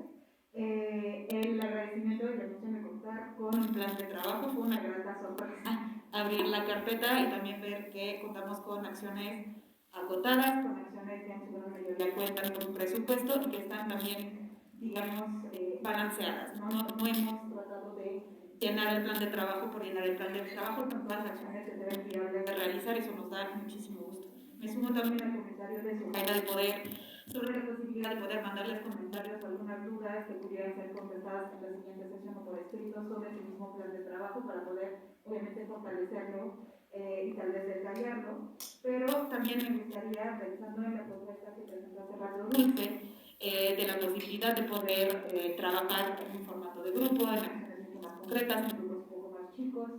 El agradecimiento y la emoción de contar con un plan de trabajo. Fue una grata sorpresa abrir la carpeta y también ver que contamos con acciones acotadas, con acciones que en su gran mayoría cuentan con un presupuesto y que están también, digamos, balanceadas. No hemos tratado de llenar el plan de trabajo por llenar el plan de trabajo, con todas las acciones que deben viables de realizar. Eso nos da muchísimo gusto. Me sumo también al comentario de Suhaila de poder, sobre la posibilidad de poder mandarles comentarios o algunas dudas que pudieran ser contestadas en la siguiente sesión o por escrito sobre el mismo plan de trabajo para poder, obviamente, fortalecerlo y tal vez detallarlo. Pero también me gustaría, pensando en la propuesta que presentó hace rato Dulce, de la posibilidad de poder trabajar en un formato de grupo, en acciones mucho más concretas, en grupos un poco más chicos,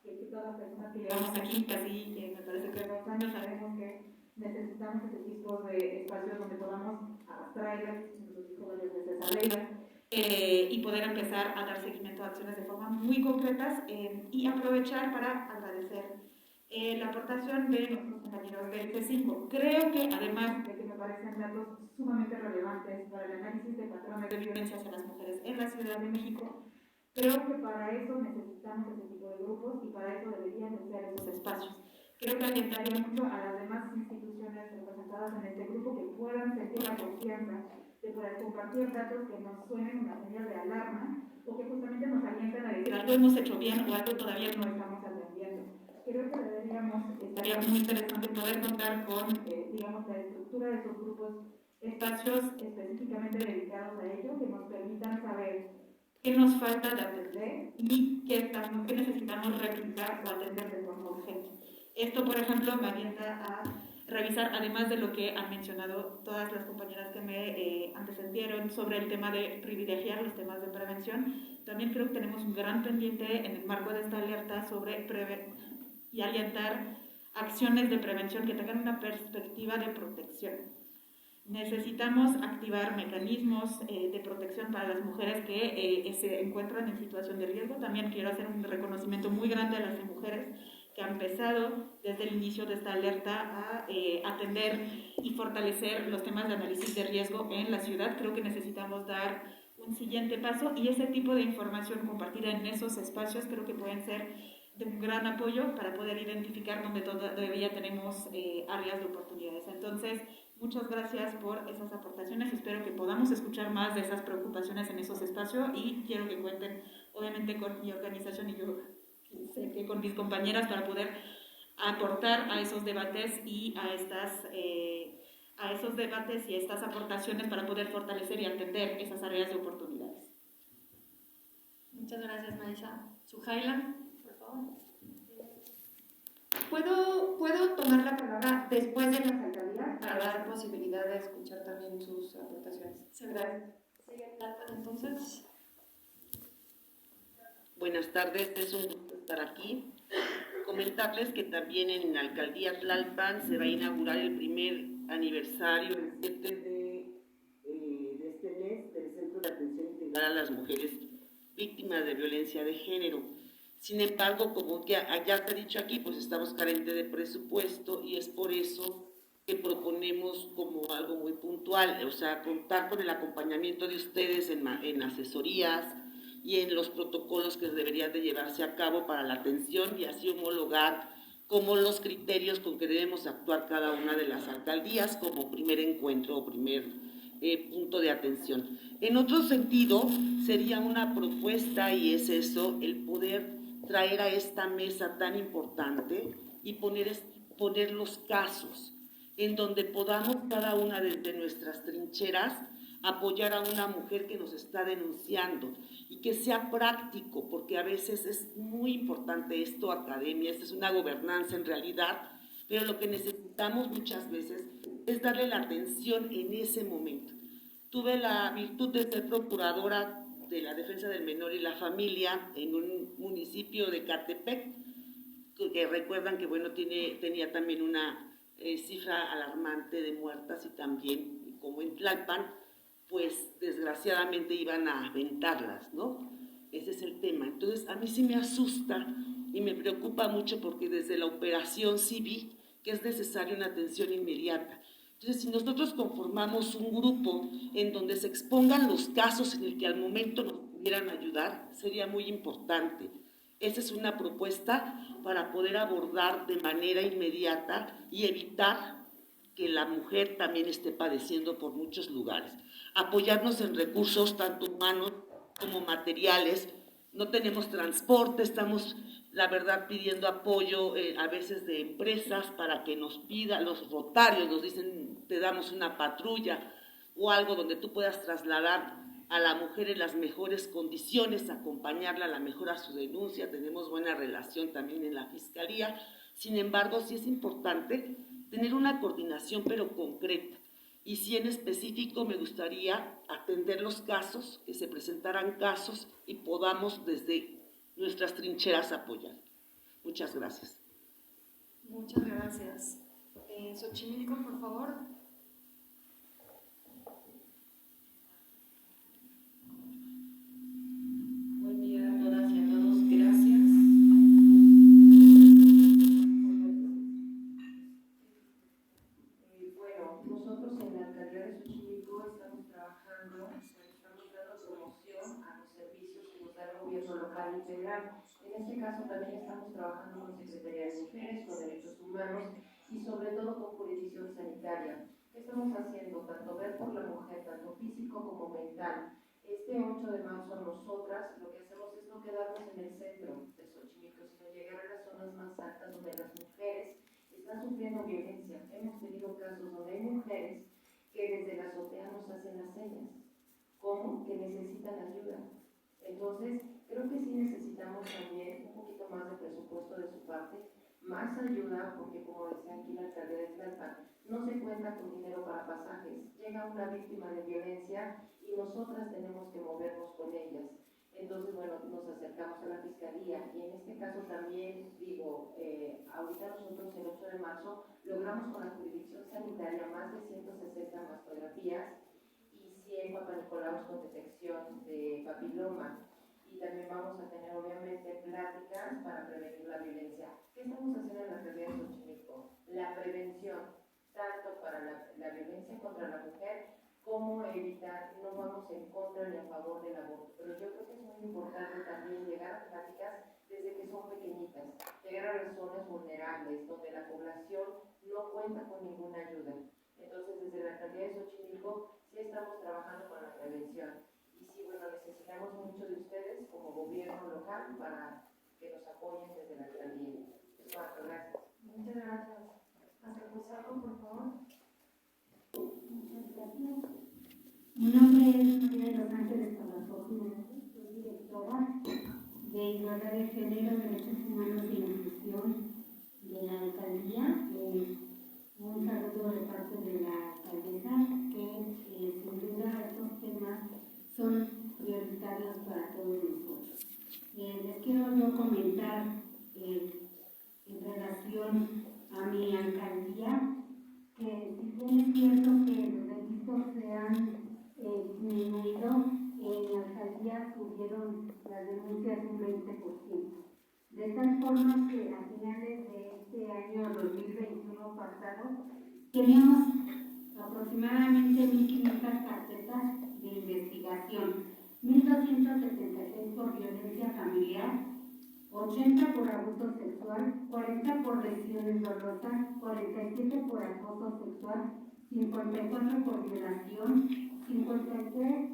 que todas las personas que llevamos aquí casi, me parece que 2 años, sabemos que necesitamos ese tipo de espacios donde podamos abstraerlas, nos dijo varias veces Aleida, y poder empezar a dar seguimiento a acciones de forma muy concretas y aprovechar para agradecer la aportación de nuestros compañeros del C5. Creo que además de que me parecen datos sumamente relevantes para el análisis de patrones de violencia hacia las mujeres en la Ciudad de México, creo que para eso necesitamos ese tipo de grupos y para eso deberían de ser esos espacios. Creo que alentaría mucho a las demás instituciones representadas en este grupo que puedan sentir la confianza de poder compartir datos que nos suenen una señal de alarma o que justamente nos alientan a decir algo hemos hecho bien o algo todavía no estamos atendiendo. Creo que estaría muy interesante poder contar con, digamos, la estructura de esos grupos, espacios específicamente dedicados a ello, que nos permitan saber qué nos falta de atender y qué necesitamos replicar o atender de forma urgente. Esto, por ejemplo, me alienta a revisar, además de lo que han mencionado todas las compañeras que me antecedieron sobre el tema de privilegiar los temas de prevención, también creo que tenemos un gran pendiente en el marco de esta alerta sobre y alientar acciones de prevención que tengan una perspectiva de protección. Necesitamos activar mecanismos de protección para las mujeres que se encuentran en situación de riesgo. También quiero hacer un reconocimiento muy grande a las mujeres que han empezado desde el inicio de esta alerta a atender y fortalecer los temas de análisis de riesgo en la ciudad. Creo que necesitamos dar un siguiente paso y ese tipo de información compartida en esos espacios creo que pueden ser de un gran apoyo para poder identificar donde todavía tenemos áreas de oportunidades. Entonces, muchas gracias por esas aportaciones. Espero que podamos escuchar más de esas preocupaciones en esos espacios y quiero que cuenten, obviamente, con mi organización y yo sé que con mis compañeras para poder aportar a esos debates y a esos debates y estas aportaciones para poder fortalecer y atender esas áreas de oportunidades. Muchas gracias, Maísa. Suhaila, por favor. ¿Puedo tomar la palabra después de las alcaldías para dar posibilidad de escuchar también sus aportaciones? Sí, gracias. Entonces. Buenas tardes, es un gusto estar aquí. Comentarles que también en la alcaldía Tlalpan se va a inaugurar el primer aniversario, el 7 de este mes, del Centro de Atención Integral a las Mujeres Víctimas de Violencia de Género. Sin embargo, como ya se ha dicho aquí, pues estamos carentes de presupuesto y es por eso que proponemos como algo muy puntual, o sea, contar con el acompañamiento de ustedes en asesorías y en los protocolos que deberían de llevarse a cabo para la atención y así homologar como los criterios con que debemos actuar cada una de las alcaldías como primer encuentro o primer punto de atención. En otro sentido, sería una propuesta y es eso, el poder traer a esta mesa tan importante y poner los casos en donde podamos cada una desde nuestras trincheras apoyar a una mujer que nos está denunciando y que sea práctico, porque a veces es muy importante esto, academia, esta es una gobernanza en realidad, pero lo que necesitamos muchas veces es darle la atención en ese momento. tuve la virtud de ser procuradora de la defensa del menor y la familia en un municipio de Catepec, que recuerdan que bueno, tenía también una cifra alarmante de muertas, y también, como en Tlalpan, pues desgraciadamente iban a aventarlas, ¿no? Ese es el tema. Entonces, a mí sí me asusta y me preocupa mucho, porque desde la operación sí vi que es necesaria una atención inmediata. Entonces, si nosotros conformamos un grupo en donde se expongan los casos en el que al momento nos pudieran ayudar, sería muy importante. Esa es una propuesta para poder abordar de manera inmediata y evitar que la mujer también esté padeciendo por muchos lugares. Apoyarnos en recursos tanto humanos como materiales. No tenemos transporte, estamos, la verdad, pidiendo apoyo a veces de empresas para que nos pidan, los rotarios nos dicen, te damos una patrulla o algo donde tú puedas trasladar a la mujer en las mejores condiciones, acompañarla a la mejor a su denuncia. Tenemos buena relación también en la Fiscalía. Sin embargo, sí es importante tener una coordinación, pero concreta. Y sí, en específico, me gustaría atender los casos, que se presentaran casos y podamos desde nuestras trincheras apoyar. Muchas gracias. Muchas gracias. Xochimilco, por favor. Buen día a todas y a todos. Gracias. Bueno, nosotros en la alcaldía de Xochimilco estamos trabajando, estamos dando promoción a los servicios que nos da el gobierno local y federal. En este caso también estamos trabajando con Secretaría de Mujeres, con Derechos Humanos y sobre todo con jurisdicción sanitaria. ¿Qué estamos haciendo? Tanto ver por la mujer, tanto físico como mental. Este 8 de marzo nosotras lo que hacemos es no quedarnos en el centro de Xochimilco, sino llegar a las zonas más altas donde las mujeres están sufriendo violencia. Hemos tenido casos donde hay mujeres que desde la azotea nos hacen las señas, como que necesitan ayuda. Entonces, creo que sí necesitamos también un poquito más de presupuesto de su parte, más ayuda, porque como decía aquí la alcaldía de Tlalpan, no se cuenta con dinero para pasajes. Llega una víctima de violencia y nosotras tenemos que movernos con ellas. Entonces, bueno, nos acercamos a la Fiscalía y en este caso también, digo, ahorita nosotros el 8 de marzo logramos con la jurisdicción sanitaria más de 160 mastografías y 100 papanicolaos con detección de papiloma. Y también vamos a tener, obviamente, pláticas para prevenir la violencia. ¿Qué estamos haciendo en la alcaldía de Xochimilco? La prevención, tanto para la violencia contra la mujer, como evitar, no vamos en contra ni a favor del aborto. Pero yo creo que es muy importante también llegar a pláticas desde que son pequeñitas, llegar a las zonas vulnerables, donde la población no cuenta con ninguna ayuda. Entonces, desde la alcaldía de Xochimilco, sí estamos trabajando con la prevención. Y sí, bueno, necesitamos mucho de ustedes como gobierno local para que nos apoyen desde la alcaldía. Gracias. Muchas gracias. Hasta Cusaco, por favor. Muchas gracias. Mi nombre es María de los Ángeles Palafox, soy directora de Igualdad de Género, Derechos Humanos e Inclusión de la alcaldía. Un saludo de parte de la alcaldesa, que sin duda estos temas son prioritarios para todos nosotros. Les quiero yo comentar en relación a mi alcaldía, que si bien es cierto que los delitos se han disminuido, en la alcaldía subieron las denuncias un 20%. De tal forma que a finales de este año 2021 pasado, teníamos aproximadamente 1.500 carpetas de investigación, 1.276 por violencia familiar, 80 por abuso sexual, 40 por lesiones dolorosas, 47 por acoso sexual, 54 por violación, 53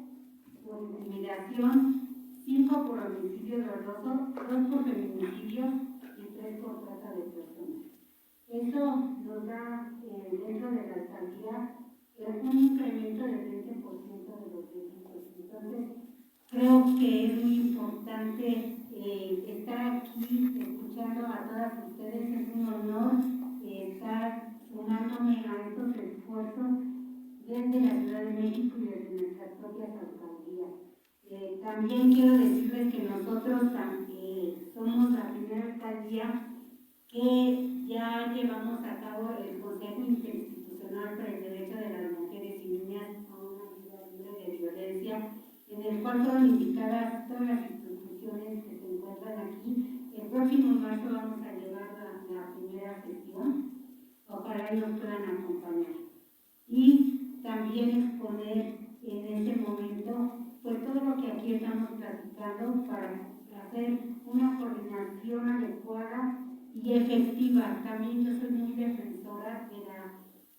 por intimidación, 5 por homicidio doloso, 2 por feminicidio y 3 por trata de personas. Eso nos da dentro de la alcaldía un incremento del 20% de los delitos. Entonces, creo que es muy importante estar aquí escuchando a todas ustedes. Es un honor estar sumándome a estos esfuerzos desde la Ciudad de México y desde nuestras propias alcaldías. También quiero decirles que nosotros somos la primera alcaldía que ya llevamos a cabo el Consejo Interinstitucional para el Derecho de las Mujeres y Niñas a una vida libre de violencia, en el cual fueron invitadas todas las instituciones que se encuentran aquí. El próximo marzo vamos a llevar la primera sesión, ojalá y nos puedan acompañar. Y también exponer en ese momento pues todo lo que aquí estamos platicando para hacer una coordinación adecuada y efectiva. También yo soy muy defensora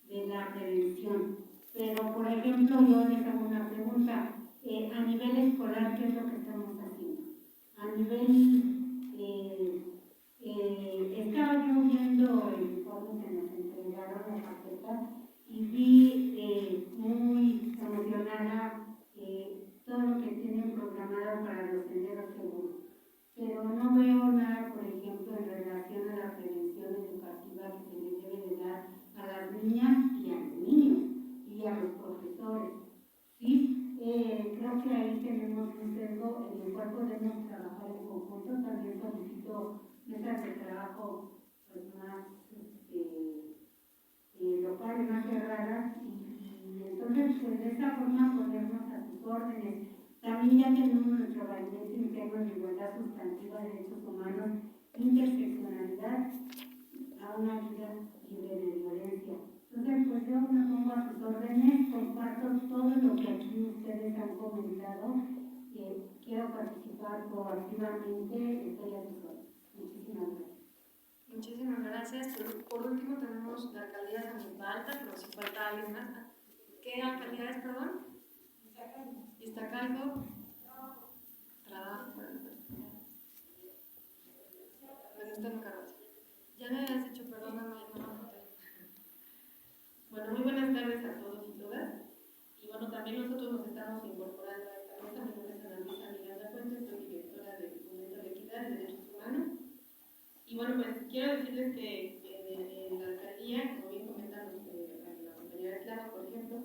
de la prevención. Pero, por ejemplo, yo les hago una pregunta. A nivel escolar, ¿qué es lo que estamos haciendo? A nivel... estaba yo viendo el informe que nos entregaron la carpeta y vi muy emocionada todo lo que tienen programado para los senderos seguros. Pero no veo nada, por ejemplo, en relación a la prevención educativa que se le debe de dar a las niñas y a los niños y a los profesores. ¿Sí? Creo que ahí tenemos un sesgo en el cual podemos trabajar en conjunto. También solicito mesas de trabajo pues, más locales, más cerradas, y entonces pues, de esa forma ponernos a sus órdenes. También ya tenemos nuestro gabinete interno de igualdad sustantiva de derechos humanos, interseccionalidad a una vida libre de violencia. Entonces, pues yo me pongo a sus órdenes, comparto todo lo que aquí ustedes han comentado, quiero participar proactivamente, estoy a sus órdenes. Muchísimas gracias. Muchísimas gracias. Por último tenemos la alcaldía de San Miguel Alta, pero si falta alguien más. ¿Qué alcaldía es, perdón? Iztacalco. Trabajo para el personal. Ya me habías dicho, perdóname, no. Bueno, muy buenas tardes a todos y todas. Y bueno, también nosotros nos estamos incorporando a esta mesa. Mi nombre es Ana Luisa Miranda Fuentes, soy directora del Fomento de la Equidad y Derechos Humanos. Y bueno, pues quiero decirles que en la alcaldía, como bien comentan la compañera Eslava, por ejemplo,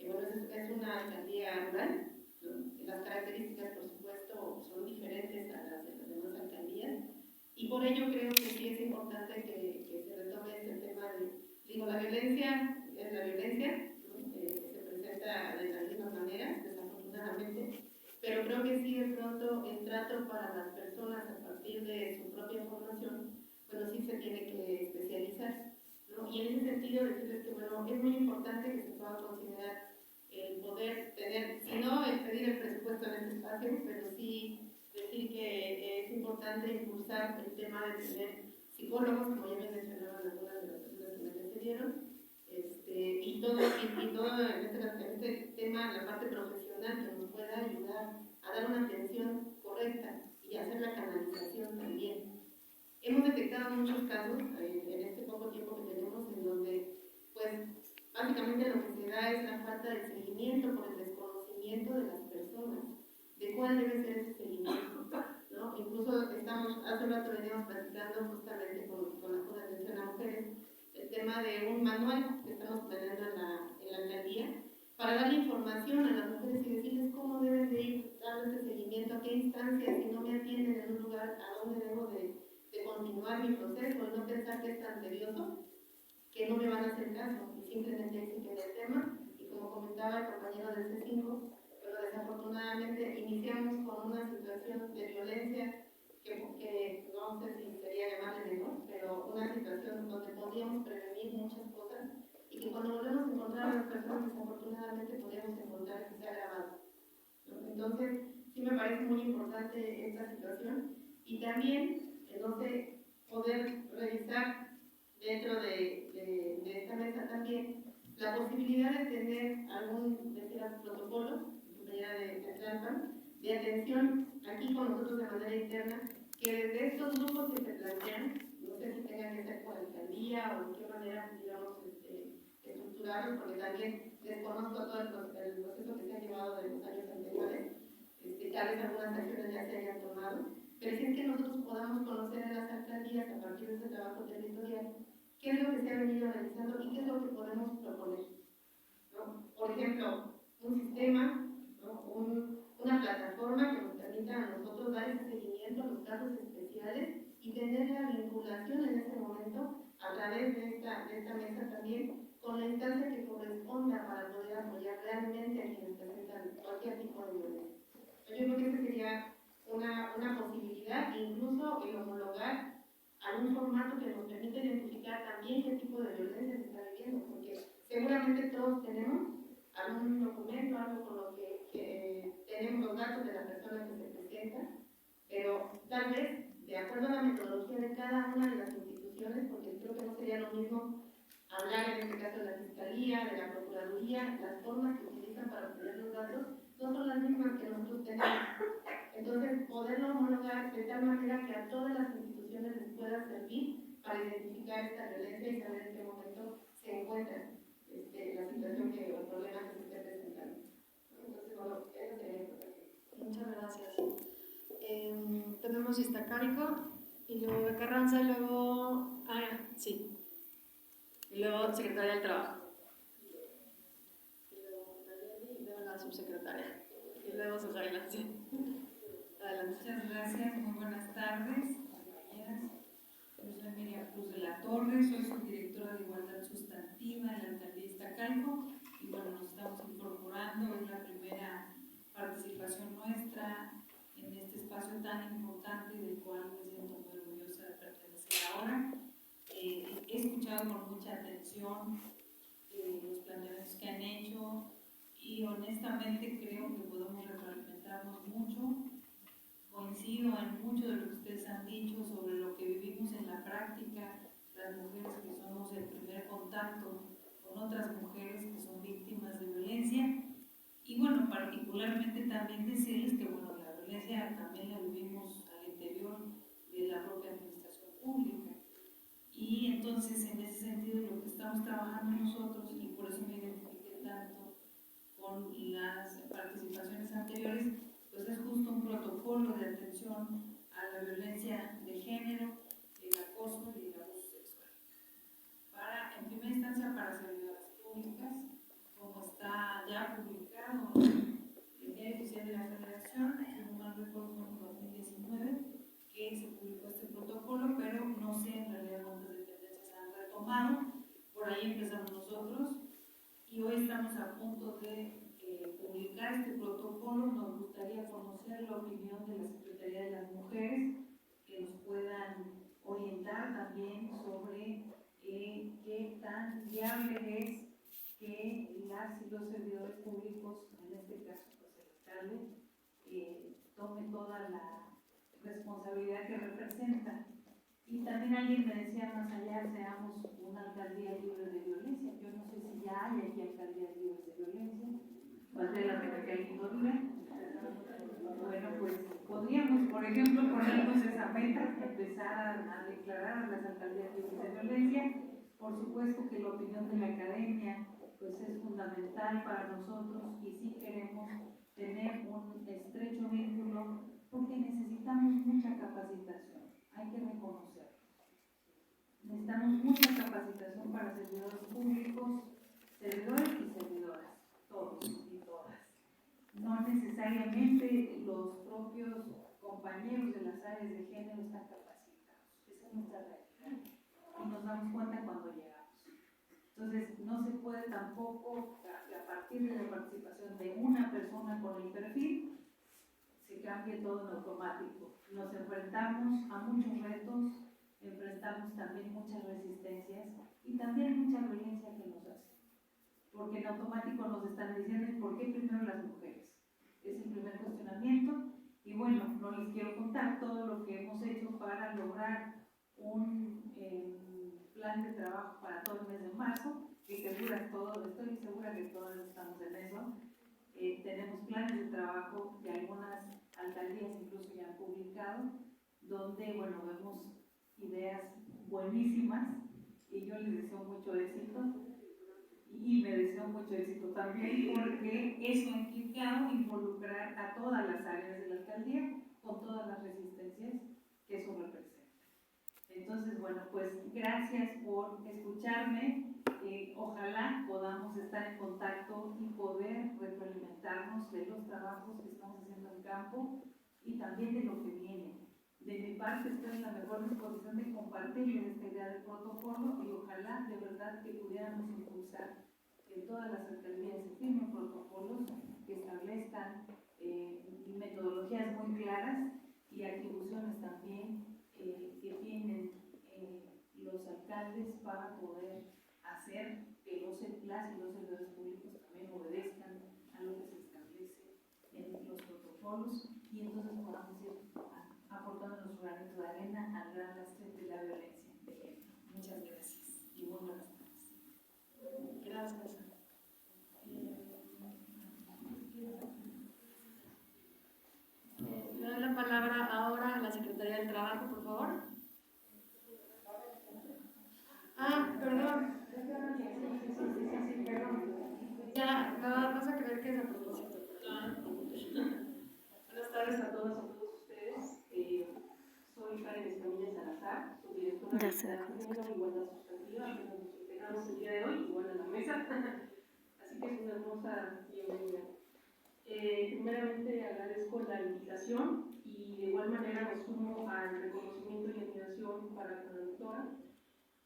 bueno, es una alcaldía rural, ¿no? Las características, por supuesto, son diferentes a las de las demás alcaldías. Y por ello creo que sí es importante que se retome este tema de, digo, la violencia es la violencia, ¿no? Se presenta de las mismas maneras, desafortunadamente, pero creo que sí de pronto el trato para las personas a partir de su propia formación, bueno, sí se tiene que especializar, ¿no? Y en ese sentido decirles que, bueno, es muy importante que se pueda considerar el poder tener, si no el pedir el presupuesto en este espacio, pero sí decir que es importante impulsar el tema de tener psicólogos, como ya me mencionaban algunas de las personas que me precedieron, y todo en este tema, la parte profesional que nos pueda ayudar a dar una atención correcta y hacer la canalización también. Hemos detectado muchos casos en este poco tiempo que tenemos en donde, pues, básicamente lo que se da es la falta de seguimiento por el desconocimiento de las personas, de cuál debe ser ese seguimiento, ¿no? Incluso hace un rato veníamos platicando justamente con la Fundación a Mujeres, el tema de un manual que estamos planeando en la alcaldía, para darle información a las mujeres y decirles cómo deben de ir dando ese seguimiento, a qué instancias, si no me atienden en un lugar, a dónde debo de continuar mi proceso y no pensar que es tan tedioso, que no me van a hacer caso y simplemente hay que ver el tema. Y como comentaba el compañero del C5, pero desafortunadamente iniciamos con una situación de violencia que no sé si sería llamarle menor, pero una situación donde podíamos prevenir muchas cosas y que cuando volvemos a encontrar a las personas desafortunadamente podíamos encontrar que se ha agravado, ¿no? Entonces sí me parece muy importante esta situación y también entonces poder revisar dentro de esta mesa también la posibilidad de tener algún protocolo de Tlalpan, de atención aquí con nosotros de manera interna, que desde estos grupos que se plantean, no sé si tengan que ser por alcaldía o de qué manera pudiéramos estructurarlos, porque también desconozco todo el proceso que se ha llevado de los años anteriores, tal vez algunas acciones ya se hayan tomado, pero si es que nosotros podamos conocer en las alcaldías a partir de ese trabajo territorial qué es lo que se ha venido realizando y qué es lo que podemos proponer, ¿no? por ejemplo, un sistema, ¿no? Una plataforma que nos permita a nosotros dar ese seguimiento a los casos especiales y tener la vinculación en este momento a través de esta mesa también con la instancia que corresponda para poder apoyar realmente a quienes presentan cualquier tipo de violencia. Yo creo que esa sería una posibilidad, incluso el homologar algún formato que nos permita identificar también qué tipo de violencia se está viviendo, porque seguramente todos tenemos algún documento, algo con lo que tenemos los datos de la persona que se presenta, pero tal vez, de acuerdo a la metodología de cada una de las instituciones, porque creo que no sería lo mismo hablar en este caso de la Fiscalía, de la Procuraduría, las formas que utilizan para obtener los datos no son las mismas que nosotros tenemos. Entonces, poderlo homologar de tal manera que a todas las instituciones les pueda servir para identificar esta violencia y saber en qué momento se encuentra la situación o el problema que se esté presentando. Entonces, bueno, eso sería importante. Muchas gracias. Tenemos Iztacalco y luego Carranza y luego... sí. Y luego Secretaria del Trabajo. Y luego Nayeli y luego la subsecretaria. Y luego Sujaila, sí. Adelante. Muchas gracias, muy buenas tardes, compañeras. Yo soy Miriam Cruz de la Torre, soy subdirectora de Igualdad Sustantiva en la Alcaldía Iztacalco y bueno, nos estamos incorporando, es la primera participación nuestra en este espacio tan importante del cual me siento muy orgullosa de pertenecer ahora. He escuchado con mucha atención los planteamientos que han hecho y honestamente creo que podemos retroalimentarnos mucho. Coincido en mucho de lo que ustedes han dicho sobre lo que vivimos en la práctica, las mujeres que somos el primer contacto con otras mujeres que son víctimas de violencia. Y bueno, particularmente también decirles que bueno, la violencia también la vivimos al interior de la propia administración pública. Y entonces, en ese sentido, lo que estamos trabajando nosotros, y por eso me identifiqué tanto con las participaciones anteriores, pues es justo un protocolo de atención a la violencia de género, el acoso y el abuso sexual. En primera instancia, para servidoras públicas, como está ya publicado en el Diario Oficial de la Federación, si no mal recuerdo fue en 2019, que se publicó este protocolo, pero no sé en realidad cuántas dependencias han retomado. Por ahí empezamos nosotros y hoy estamos a punto de publicar este protocolo. Nos gustaría conocer la opinión de la Secretaría de las Mujeres, que nos puedan orientar también sobre qué tan viable es que las y los servidores públicos, en este caso pues el alcalde, tome toda la responsabilidad que representa. Y también alguien me decía, más allá, seamos una alcaldía libre de violencia. Yo no sé si ya hay aquí alcaldías libres de violencia. Valdría la pena que alguien lo diga. Bueno, pues podríamos, por ejemplo, ponernos esa meta, empezar a declarar a las alcaldías libres de violencia. Por supuesto que la opinión de la academia pues es fundamental para nosotros y sí queremos tener un estrecho vínculo porque necesitamos mucha capacitación, hay que reconocerlo. Necesitamos mucha capacitación para servidores públicos, servidores y servidoras, todos y todas. No necesariamente los propios compañeros de las áreas de género están capacitados, esa es nuestra realidad y nos damos cuenta cuando llegamos. Entonces, no se puede tampoco, a partir de la participación de una persona con el perfil, se cambie todo en automático. Nos enfrentamos a muchos retos, enfrentamos también muchas resistencias y también mucha violencia que nos hace. Porque en automático nos están diciendo ¿por qué primero las mujeres? Es el primer cuestionamiento. Y bueno, no les quiero contar todo lo que hemos hecho para lograr un plan de trabajo para todo el mes de marzo, que estoy segura que todos estamos en eso. Tenemos planes de trabajo que algunas alcaldías incluso ya han publicado, donde, bueno, vemos ideas buenísimas y yo les deseo mucho éxito y me deseo mucho éxito también porque eso ha implicado involucrar a todas las áreas de la alcaldía con todas las resistencias que eso representa. Entonces, bueno, pues gracias por escucharme ojalá podamos estar en contacto y poder retroalimentarnos de los trabajos que estamos haciendo en campo y también de lo que viene. De mi parte estoy en la mejor disposición de compartirles esta idea del protocolo y ojalá de verdad que pudiéramos impulsar que en todas las alcaldías se firmen protocolos que establezcan metodologías muy claras y atribuciones también que tienen los alcaldes para poder hacer que las y los servidores públicos también obedezcan a lo que se establece en los protocolos y entonces podamos ir aportando nuestro granito de arena al gran lastre de la violencia de género. Muchas gracias y muy buenas tardes. Gracias. Le doy la palabra ahora a la Secretaría del Trabajo, por favor. Perdón. Ya, no, vas a creer que es a propósito. Buenas tardes a todas y a todos ustedes. Soy Karen Escamilla Salazar, soy directora de Género y Igualdad Sustantiva, que nos integramos el día de hoy, igual en la mesa. Así que es una hermosa bienvenida. Primeramente agradezco la invitación y de igual manera me sumo al reconocimiento y admiración para la doctora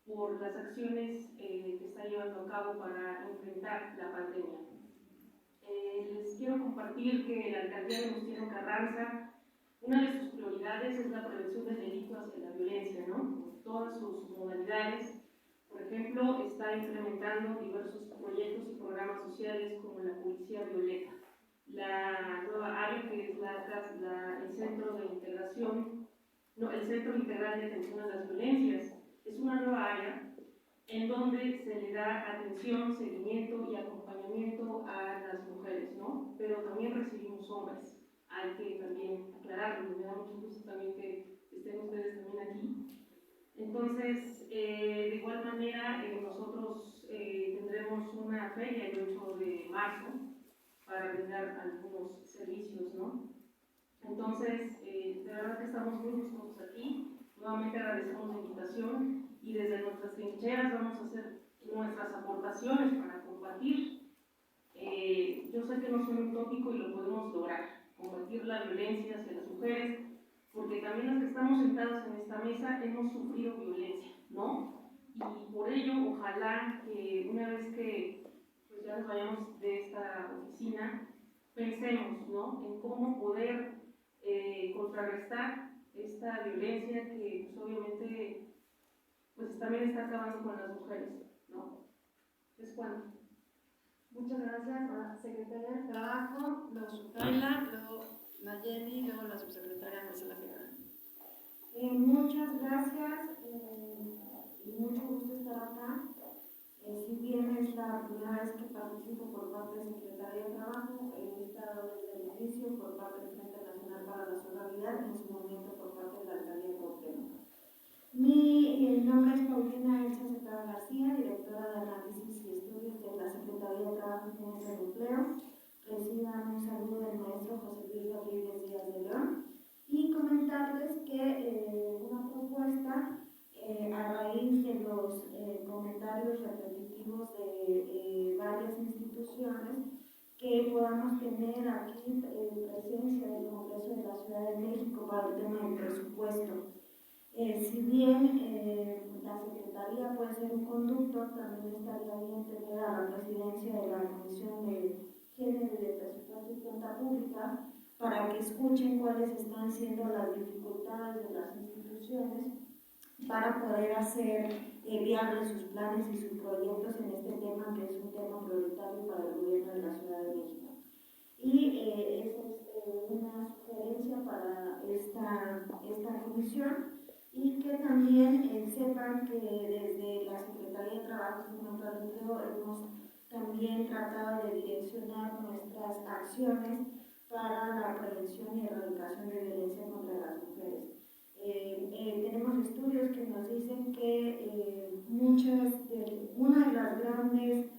por las acciones que está llevando a cabo para enfrentar la pandemia. Les quiero compartir que la alcaldía de Venustiano Carranza, una de sus prioridades es la prevención del delito hacia la violencia, ¿no? En todas sus modalidades. Por ejemplo, está implementando diversos proyectos y programas sociales como la Policía Violeta, la nueva área que es el Centro de Integración, el Centro Integral de Atención a las Violencias. Es una nueva área en donde se le da atención, seguimiento y acompañamiento a las mujeres, ¿no? Pero también recibimos hombres. Hay que también aclararlo, me da mucho gusto también que estén ustedes también aquí. Entonces, de igual manera, nosotros tendremos una feria el 8 de marzo para brindar algunos servicios, ¿no? Entonces, de verdad que estamos muy gustosos aquí. Nuevamente agradecemos la invitación y desde nuestras trincheras vamos a hacer nuestras aportaciones para combatir. Yo sé que no es un tópico y lo podemos lograr, combatir la violencia hacia las mujeres, porque también las que estamos sentadas en esta mesa hemos sufrido violencia, ¿no? Y por ello, ojalá que una vez que pues, ya nos vayamos de esta oficina, pensemos, ¿no?, en cómo poder contrarrestar esta violencia que pues, obviamente pues, también está acabando con las mujeres, ¿no? Es cuando. Muchas gracias a la Secretaría del Trabajo, luego Sukaila, luego Nayeli, luego la subsecretaria Marcela Figueroa. Muchas gracias y mucho gusto estar acá. Si bien es la primera vez que participo por parte de Secretaría de Trabajo, he estado desde el inicio por parte del Frente Nacional para la Solidaridad y en su momento por parte de la Alcaldía de Cuauhtémoc. Mi nombre es Paulina Elsa Cepeda García, directora de Análisis y Estudios de la Secretaría de Trabajo y Ciencia del Empleo. Reciban un saludo del maestro José Luis Rodríguez Díaz de León y comentarles que una propuesta a raíz de los comentarios repetitivos de varias instituciones que podamos tener aquí presencia del Congreso de la Ciudad de México para el tema del presupuesto. Si bien la Secretaría puede ser un conducto, también estaría bien tener a la presidencia de la Comisión de Género y de Presupuesto y Cuenta Pública para que escuchen cuáles están siendo las dificultades de las instituciones para poder hacer viables sus planes y sus proyectos en este tema que es un tema prioritario para el gobierno de la Ciudad de México. Y esa es una sugerencia para esta comisión. Y que también sepan que desde la Secretaría de Trabajo y Fomento al Empleo hemos también tratado de direccionar nuestras acciones para la prevención y erradicación de violencia contra las mujeres. Tenemos estudios que nos dicen que una de las grandes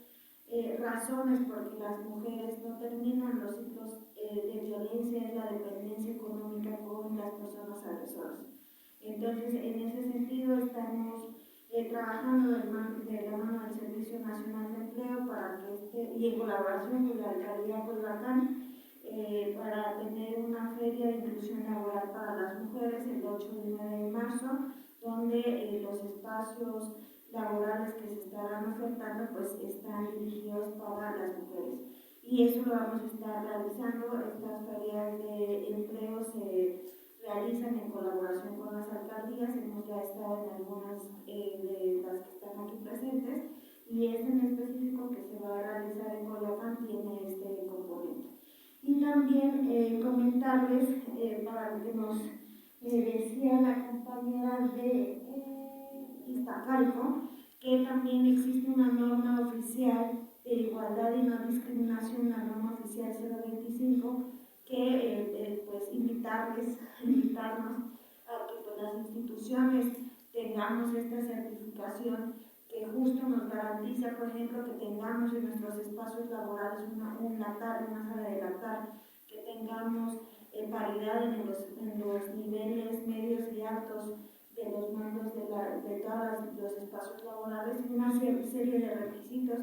razones por que las mujeres no terminan los ciclos de violencia es la dependencia económica con las personas agresoras. Entonces, en ese sentido, estamos trabajando de la mano del Servicio Nacional de Empleo y en colaboración con la Alcaldía Coyoacán, para tener una feria de inclusión laboral para las mujeres el 8 y 9 de marzo, donde los espacios laborales que se estarán ofertando pues están dirigidos para las mujeres. Y eso lo vamos a estar realizando. Estas ferias de empleo se realizan en colaboración con las alcaldías. Hemos ya estado en algunas de las que están aquí presentes, y este en específico que se va a realizar en Coyoacán tiene este componente. Y también comentarles, para lo que nos decía la compañera de Iztacalco, que también existe una norma oficial de igualdad y no discriminación, la norma oficial 025, que pues invitarnos a que pues, las instituciones tengamos esta certificación que justo nos garantiza, por ejemplo, que tengamos en nuestros espacios laborales una sala de lactar, que tengamos paridad en los niveles medios y altos de los mandos de todos los espacios laborales, y una serie de requisitos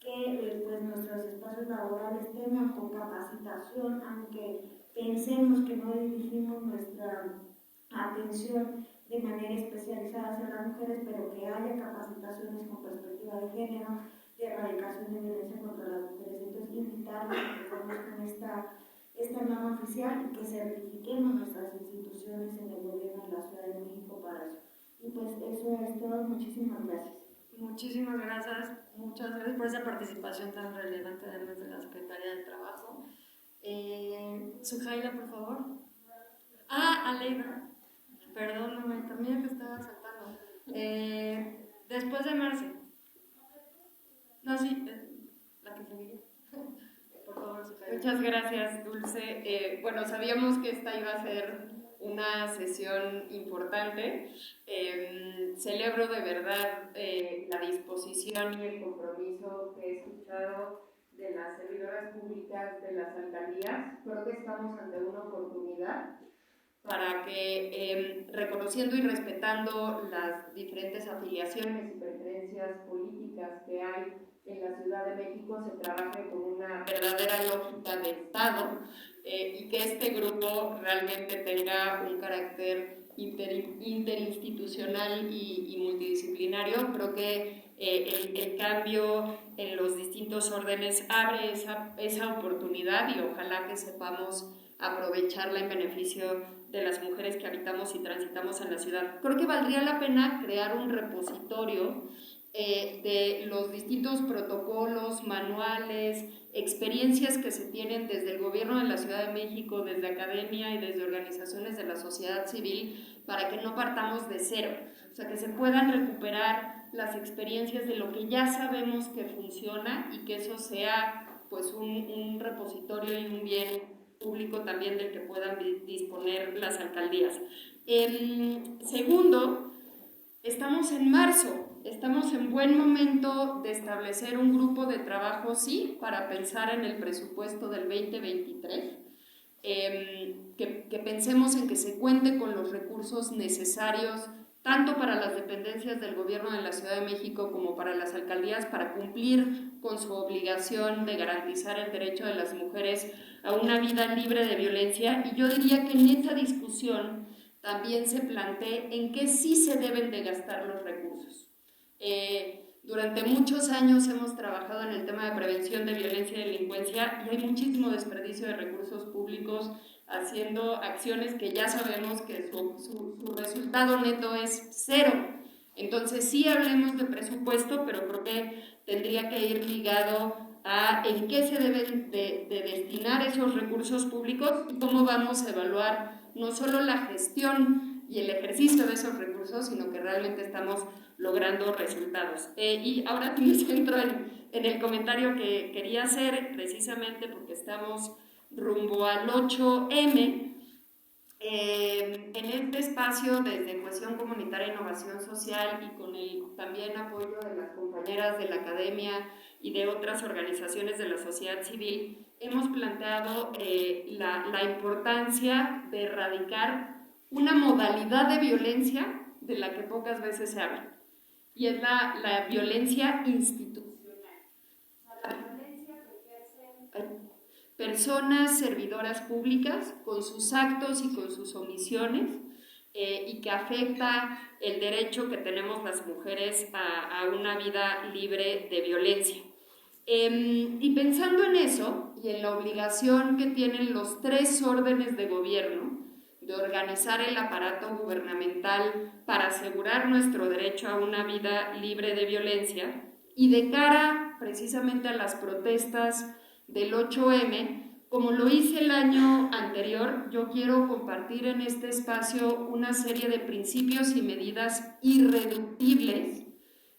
que pues, nuestros espacios laborales tengan con capacitación, aunque pensemos que no dirigimos nuestra atención de manera especializada hacia las mujeres, pero que haya capacitaciones con perspectiva de género, de erradicación de violencia contra las mujeres. Entonces, invitarlos a que conozcan esta norma oficial y que certifiquemos nuestras instituciones en el gobierno de la Ciudad de México para eso. Y pues eso es todo. Muchísimas gracias. Muchísimas gracias, muchas gracias por esa participación tan relevante además de la Secretaría del Trabajo. Sujaila, por favor. Aleida, perdóname, también te estaba saltando. Después de Marce. No, sí, la que seguía. Por favor, Sujaila. Muchas gracias, Dulce. Bueno, sabíamos que esta iba a ser una sesión importante. Celebro de verdad la disposición y el compromiso que he escuchado de las servidoras públicas de las alcaldías. Creo que estamos ante una oportunidad para que, reconociendo y respetando las diferentes afiliaciones y preferencias políticas que hay en la Ciudad de México, se trabaje con una verdadera lógica de Estado, y que este grupo realmente tenga un carácter interinstitucional y multidisciplinario. Creo que el cambio en los distintos órdenes abre esa oportunidad, y ojalá que sepamos aprovecharla en beneficio de las mujeres que habitamos y transitamos en la ciudad. Creo que valdría la pena crear un repositorio de los distintos protocolos, manuales, experiencias que se tienen desde el gobierno de la Ciudad de México, desde academia y desde organizaciones de la sociedad civil, para que no partamos de cero, o sea, que se puedan recuperar las experiencias de lo que ya sabemos que funciona, y que eso sea pues un repositorio y un bien público también del que puedan disponer las alcaldías. Segundo, estamos en marzo. Estamos en buen momento de establecer un grupo de trabajo, sí, para pensar en el presupuesto del 2023, que pensemos en que se cuente con los recursos necesarios, tanto para las dependencias del gobierno de la Ciudad de México como para las alcaldías, para cumplir con su obligación de garantizar el derecho de las mujeres a una vida libre de violencia. Y yo diría que en esta discusión también se plantee en qué sí se deben de gastar los recursos. Durante muchos años hemos trabajado en el tema de prevención de violencia y delincuencia, y hay muchísimo desperdicio de recursos públicos haciendo acciones que ya sabemos que su resultado neto es cero. Entonces sí hablemos de presupuesto, pero creo que tendría que ir ligado a en qué se deben de destinar esos recursos públicos y cómo vamos a evaluar no solo la gestión y el ejercicio de esos recursos, sino que realmente estamos logrando resultados. Y ahora me centro en el comentario que quería hacer, precisamente porque estamos rumbo al 8M. En este espacio, desde Cohesión Comunitaria e Innovación Social, y con el también apoyo de las compañeras de la academia y de otras organizaciones de la sociedad civil, hemos planteado la importancia de erradicar una modalidad de violencia de la que pocas veces se habla. y es la violencia institucional. La violencia que ejercen personas servidoras públicas con sus actos y con sus omisiones, y que afecta el derecho que tenemos las mujeres a una vida libre de violencia. Y pensando en eso y en la obligación que tienen los 3 órdenes de gobierno de organizar el aparato gubernamental para asegurar nuestro derecho a una vida libre de violencia, y de cara precisamente a las protestas del 8M, como lo hice el año anterior, yo quiero compartir en este espacio una serie de principios y medidas irreductibles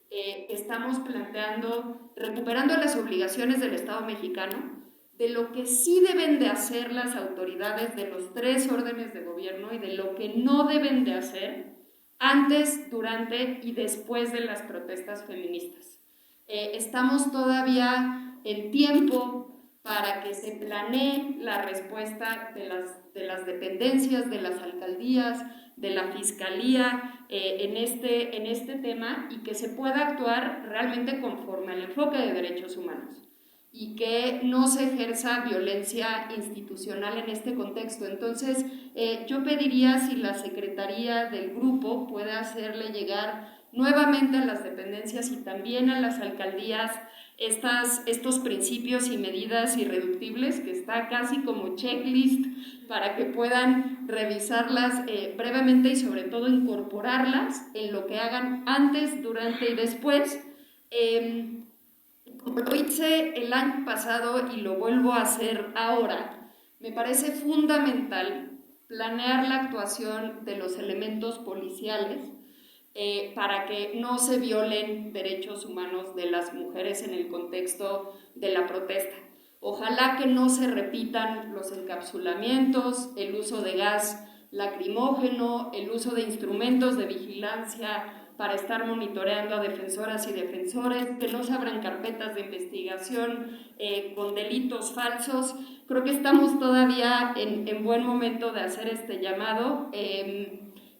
que estamos planteando, recuperando las obligaciones del Estado mexicano, de lo que sí deben de hacer las autoridades de los 3 órdenes de gobierno y de lo que no deben de hacer antes, durante y después de las protestas feministas. Estamos todavía en tiempo para que se planee la respuesta de las dependencias, de las alcaldías, de la Fiscalía en este tema, y que se pueda actuar realmente conforme al enfoque de derechos humanos y que no se ejerza violencia institucional en este contexto. Entonces, yo pediría si la Secretaría del Grupo puede hacerle llegar nuevamente a las dependencias y también a las alcaldías estos principios y medidas irreductibles, que está casi como checklist, para que puedan revisarlas brevemente y sobre todo incorporarlas en lo que hagan antes, durante y después. Como lo hice el año pasado y lo vuelvo a hacer ahora, me parece fundamental planear la actuación de los elementos policiales para que no se violen derechos humanos de las mujeres en el contexto de la protesta. Ojalá que no se repitan los encapsulamientos, el uso de gas lacrimógeno, el uso de instrumentos de vigilancia para estar monitoreando a defensoras y defensores, que no se abran carpetas de investigación con delitos falsos. Creo que estamos todavía en buen momento de hacer este llamado.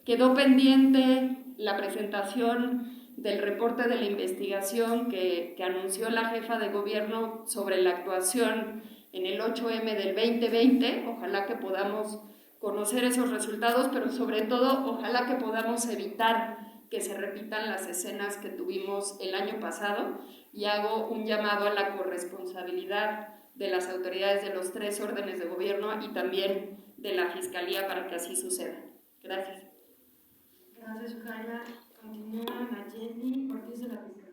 Quedó pendiente la presentación del reporte de la investigación que anunció la jefa de gobierno sobre la actuación en el 8M del 2020. Ojalá que podamos conocer esos resultados, pero sobre todo ojalá que podamos evitar que se repitan las escenas que tuvimos el año pasado, y hago un llamado a la corresponsabilidad de las autoridades de los 3 órdenes de gobierno y también de la Fiscalía para que así suceda. Gracias. Gracias, Sujaila. Continúa Nayeli Ortiz de la Fiscalía.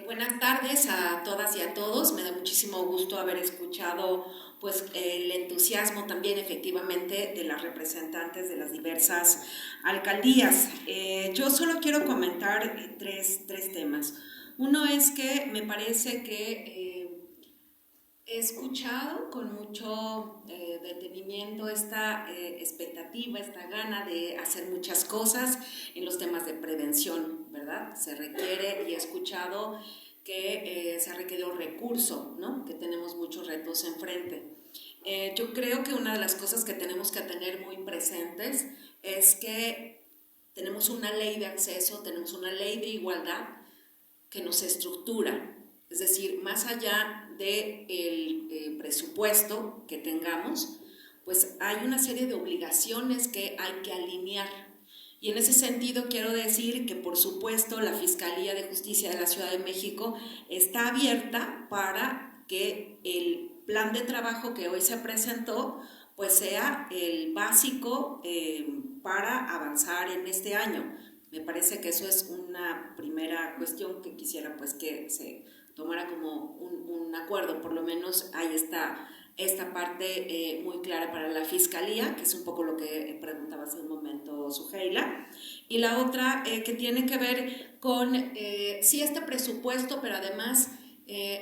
Buenas tardes a todas y a todos. Me da muchísimo gusto haber escuchado pues el entusiasmo también efectivamente de las representantes de las diversas alcaldías. Yo solo quiero comentar tres temas. Uno es que me parece que he escuchado con mucho detenimiento esta expectativa, esta gana de hacer muchas cosas en los temas de prevención, ¿verdad? Se requiere, y he escuchado que se ha requerido recurso, ¿no? Que tenemos muchos retos enfrente. Yo creo que una de las cosas que tenemos que tener muy presentes es que tenemos una ley de acceso, tenemos una ley de igualdad que nos estructura, es decir, más allá del presupuesto que tengamos, pues hay una serie de obligaciones que hay que alinear. Y en ese sentido quiero decir que, por supuesto, la Fiscalía de Justicia de la Ciudad de México está abierta para que el plan de trabajo que hoy se presentó pues sea el básico para avanzar en este año. Me parece que eso es una primera cuestión que quisiera pues que se tomara como un acuerdo. Por lo menos ahí está esta parte muy clara para la Fiscalía, que es un poco lo que preguntaba hace un momento Sujaila. Y la otra que tiene que ver con sí este presupuesto, pero además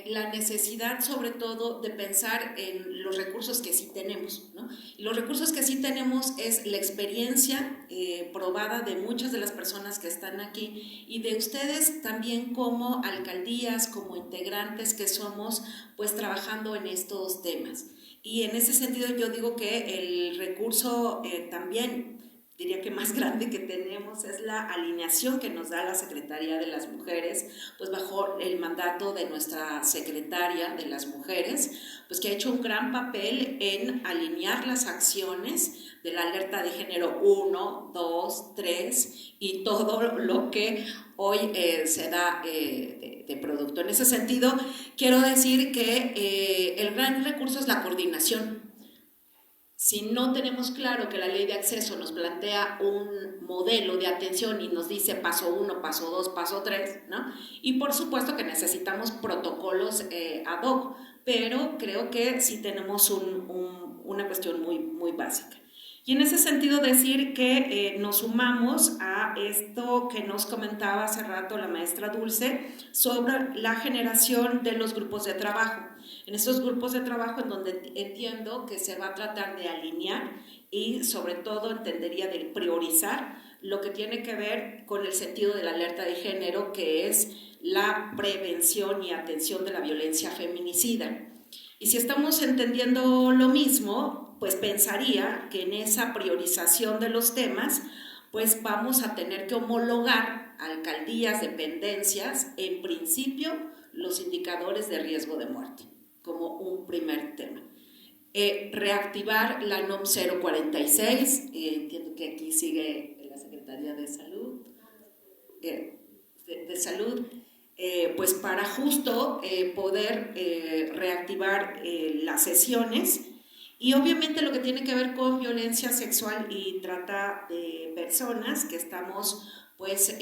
la necesidad sobre todo de pensar en los recursos que sí tenemos, ¿no? Y los recursos que sí tenemos es la experiencia probada de muchas de las personas que están aquí y de ustedes también como alcaldías, como integrantes que somos, pues trabajando en estos temas. Y en ese sentido yo digo que el recurso también, diría que más grande que tenemos, es la alineación que nos da la Secretaría de las Mujeres, pues bajo el mandato de nuestra secretaria de las Mujeres, pues que ha hecho un gran papel en alinear las acciones de la alerta de género 1, 2, 3 y todo lo que hoy se da de producto. En ese sentido, quiero decir que el gran recurso es la coordinación. Si no tenemos claro que la ley de acceso nos plantea un modelo de atención y nos dice paso 1, paso 2, paso 3, ¿no? Y por supuesto que necesitamos protocolos ad hoc, pero creo que sí tenemos una cuestión muy básica. Y en ese sentido decir que nos sumamos a esto que nos comentaba hace rato la maestra Dulce sobre la generación de los grupos de trabajo. En estos grupos de trabajo en donde entiendo que se va a tratar de alinear y sobre todo entendería de priorizar lo que tiene que ver con el sentido de la alerta de género, que es la prevención y atención de la violencia feminicida. Y si estamos entendiendo lo mismo, pues pensaría que en esa priorización de los temas, pues vamos a tener que homologar alcaldías, dependencias, en principio, los indicadores de riesgo de muerte, como un primer tema. Reactivar la NOM 046, entiendo que aquí sigue la Secretaría de Salud, pues para justo poder reactivar las sesiones. Y obviamente lo que tiene que ver con violencia sexual y trata de personas, que estamos pues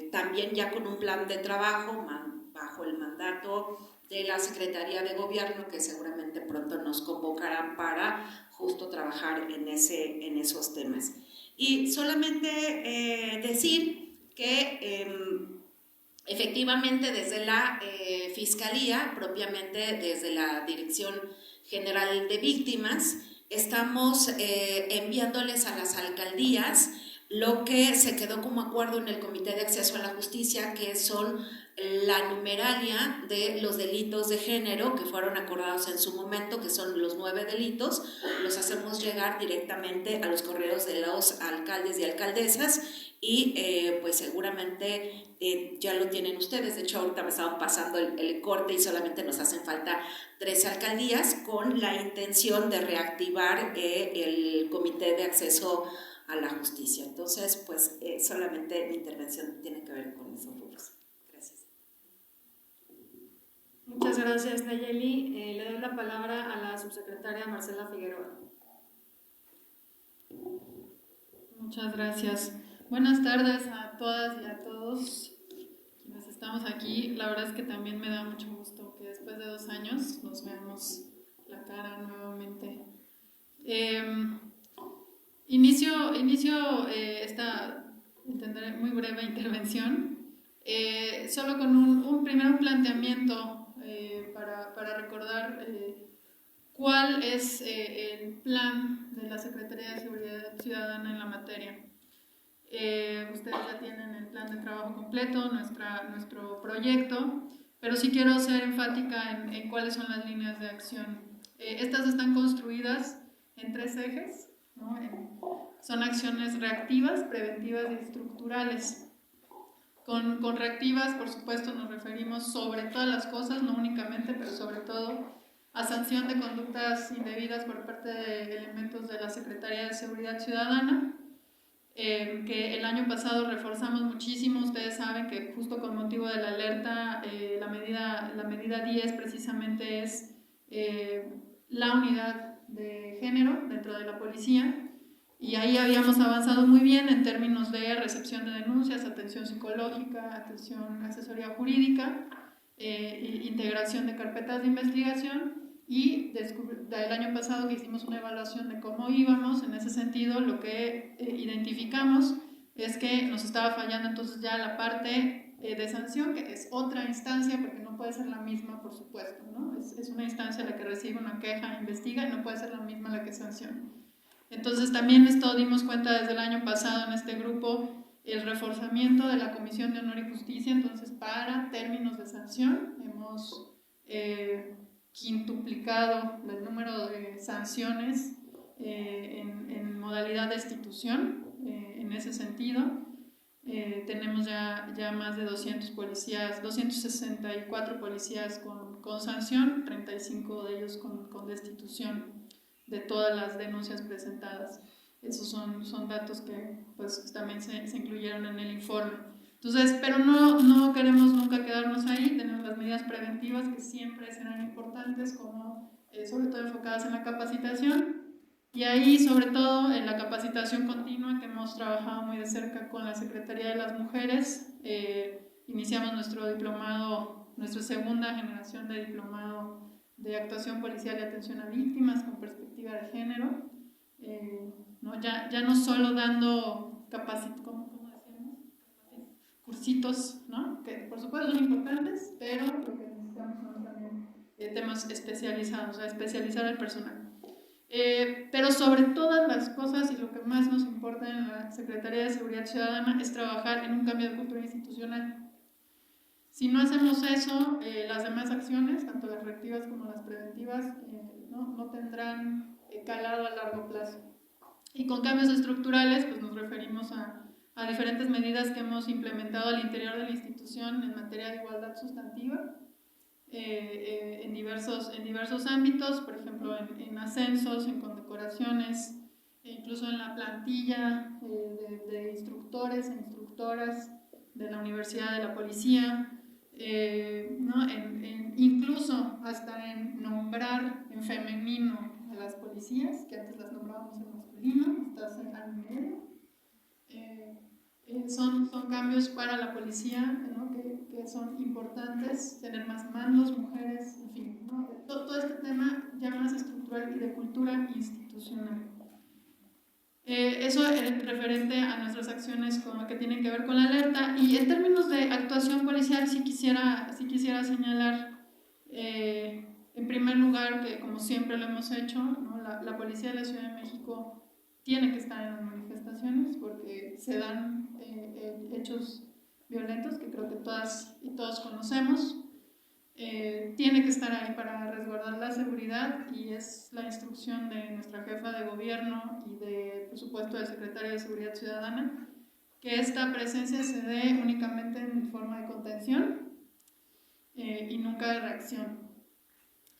también ya con un plan de trabajo bajo el mandato de la Secretaría de Gobierno, que seguramente pronto nos convocarán para justo trabajar en esos temas. Y solamente decir que efectivamente desde la Fiscalía, propiamente desde la Dirección General de Víctimas, estamos enviándoles a las alcaldías lo que se quedó como acuerdo en el Comité de Acceso a la Justicia, que son la numeralia de los delitos de género que fueron acordados en su momento, que son los 9 delitos, los hacemos llegar directamente a los correos de los alcaldes y alcaldesas y pues seguramente ya lo tienen ustedes. De hecho ahorita me estaban pasando el corte y solamente nos hacen falta 3 alcaldías con la intención de reactivar el Comité de Acceso a la Justicia. Entonces pues solamente mi intervención tiene que ver con esos rubros. Gracias. Muchas gracias, Nayeli. Le doy la palabra a la subsecretaria Marcela Figueroa. Muchas gracias. Buenas tardes a todas y a todos quienes estamos aquí. La verdad es que también me da mucho gusto que después de 2 años nos veamos la cara nuevamente. Inicio esta muy breve intervención solo con primero un planteamiento para recordar cuál es el plan de la Secretaría de Seguridad Ciudadana en la materia. Ustedes ya tienen el plan de trabajo completo, nuestro proyecto, pero sí quiero ser enfática en cuáles son las líneas de acción. Estas están construidas en 3 ejes, ¿no? Son acciones reactivas, preventivas y estructurales. Con reactivas, por supuesto, nos referimos sobre todas las cosas, no únicamente, pero sobre todo a sanción de conductas indebidas por parte de elementos de la Secretaría de Seguridad Ciudadana, que el año pasado reforzamos muchísimo. Ustedes saben que justo con motivo de la alerta, la medida 10 precisamente es la unidad de género dentro de la policía, y ahí habíamos avanzado muy bien en términos de recepción de denuncias, atención psicológica, asesoría jurídica, integración de carpetas de investigación. Y del año pasado que hicimos una evaluación de cómo íbamos, en ese sentido lo que identificamos es que nos estaba fallando entonces ya la parte de sanción, que es otra instancia, porque no puede ser la misma, por supuesto, ¿no? Es una instancia la que recibe una queja, investiga, y no puede ser la misma la que sanciona. Entonces también esto dimos cuenta desde el año pasado en este grupo, el reforzamiento de la Comisión de Honor y Justicia. Entonces para términos de sanción hemos quintuplicado el número de sanciones en modalidad de destitución en ese sentido. Tenemos ya más de 200 policías, 264 policías con sanción, 35 de ellos con destitución de todas las denuncias presentadas. Esos son datos que pues también se incluyeron en el informe. Entonces, pero no queremos nunca quedarnos ahí. Tenemos las medidas preventivas que siempre serán importantes, como sobre todo enfocadas en la capacitación, y ahí sobre todo en la capacitación continua, que hemos trabajado muy de cerca con la Secretaría de las Mujeres. Iniciamos nuestro diplomado, nuestra segunda generación de diplomado de actuación policial y atención a víctimas con perspectiva de género, ¿no? Ya no solo dando cursitos, ¿no? Que por supuesto son importantes, pero lo que necesitamos son también temas especializados, o sea, especializar al personal. Pero sobre todas las cosas, y lo que más nos importa en la Secretaría de Seguridad Ciudadana, es trabajar en un cambio de cultura institucional. Si no hacemos eso, las demás acciones, tanto las reactivas como las preventivas, no tendrán calado a largo plazo. Y con cambios estructurales, pues nos referimos a diferentes medidas que hemos implementado al interior de la institución en materia de igualdad sustantiva, en diversos ámbitos, por ejemplo en ascensos, en condecoraciones, incluso en la plantilla de instructores e instructoras de la Universidad de la Policía, ¿no? Incluso hasta en nombrar en femenino a las policías, que antes las nombrábamos en masculino, hasta hace año y medio. Son cambios para la policía, ¿no? que son importantes, tener más mandos, mujeres, en fin, ¿no? Todo este tema ya más estructural y de cultura institucional. Eso es referente a nuestras acciones que tienen que ver con la alerta. Y en términos de actuación policial, sí quisiera señalar, en primer lugar, que como siempre lo hemos hecho, ¿no? La Policía de la Ciudad de México tiene que estar en las manifestaciones porque se dan hechos violentos que creo que todas y todos conocemos. Tiene que estar ahí para resguardar la seguridad, y es la instrucción de nuestra jefa de gobierno y por supuesto del secretario de Seguridad Ciudadana, que esta presencia se dé únicamente en forma de contención y nunca de reacción.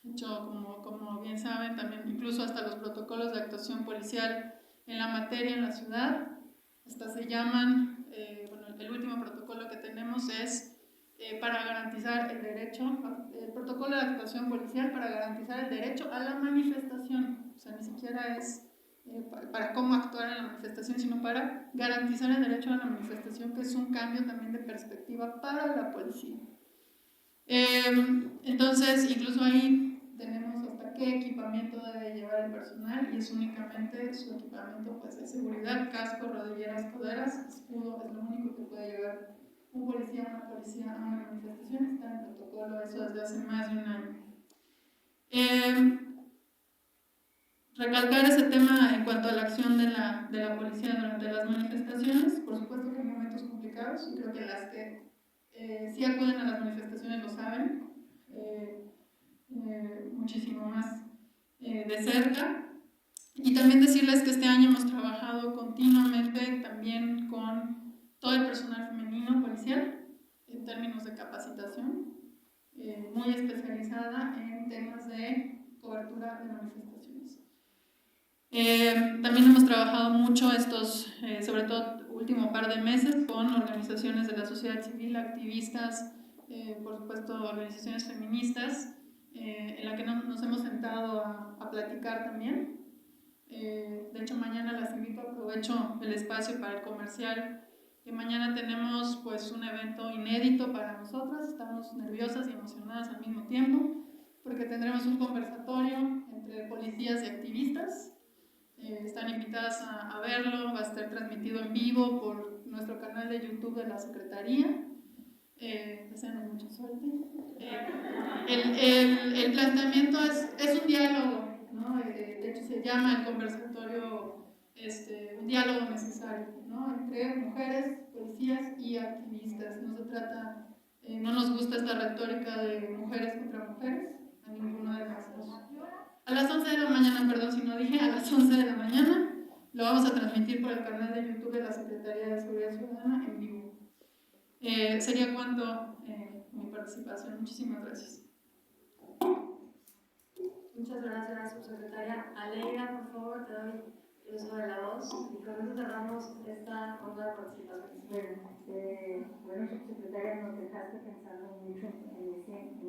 De hecho, como bien saben, también incluso hasta los protocolos de actuación policial en la materia en la ciudad, hasta se llaman, el último protocolo que tenemos es para garantizar el derecho, el protocolo de actuación policial para garantizar el derecho a la manifestación. O sea, ni siquiera es para cómo actuar en la manifestación, sino para garantizar el derecho a la manifestación, que es un cambio también de perspectiva para la policía. Entonces, incluso ahí tenemos hasta qué equipamiento debe llevar el personal, y es únicamente su equipamiento pues, de seguridad: casco, rodilleras, coderas, escudo. Es lo único que puede llevar un policía o una policía a una manifestación. Está en el protocolo eso desde hace más de un año. Recalcar ese tema en cuanto a la acción de la policía durante las manifestaciones. Por supuesto que hay momentos complicados, y creo que las que sí acuden a las manifestaciones lo saben muchísimo más de cerca. Y también decirles que este año hemos trabajado continuamente también con todo el personal femenino policial en términos de capacitación, muy especializada en temas de cobertura de manifestaciones. También hemos trabajado mucho sobre todo último par de meses, con organizaciones de la sociedad civil, activistas, por supuesto organizaciones feministas, en la que nos hemos sentado a platicar también. De hecho, mañana las invito, aprovecho el espacio para el comercial, que mañana tenemos pues un evento inédito para nosotras. Estamos nerviosas y emocionadas al mismo tiempo, porque tendremos un conversatorio entre policías y activistas. Están invitadas a verlo, va a estar transmitido en vivo por nuestro canal de YouTube de la Secretaría. Deseando mucha suerte. El planteamiento es un diálogo, ¿no? De hecho se llama el conversatorio un diálogo necesario, ¿no? Entre mujeres, policías y activistas. No se trata, no nos gusta esta retórica de mujeres contra mujeres, a ninguno de las dos. A las 11 de la mañana, perdón si no dije, a las 11 de la mañana lo vamos a transmitir por el canal de YouTube de la Secretaría de Seguridad Ciudadana en vivo. Sería cuanto mi participación. Muchísimas gracias. Muchas gracias, subsecretaria. Aleida, por favor, te doy el uso de la voz y con eso cerramos esta ronda de participaciones. Bueno, subsecretaria, nos dejaste pensando mucho en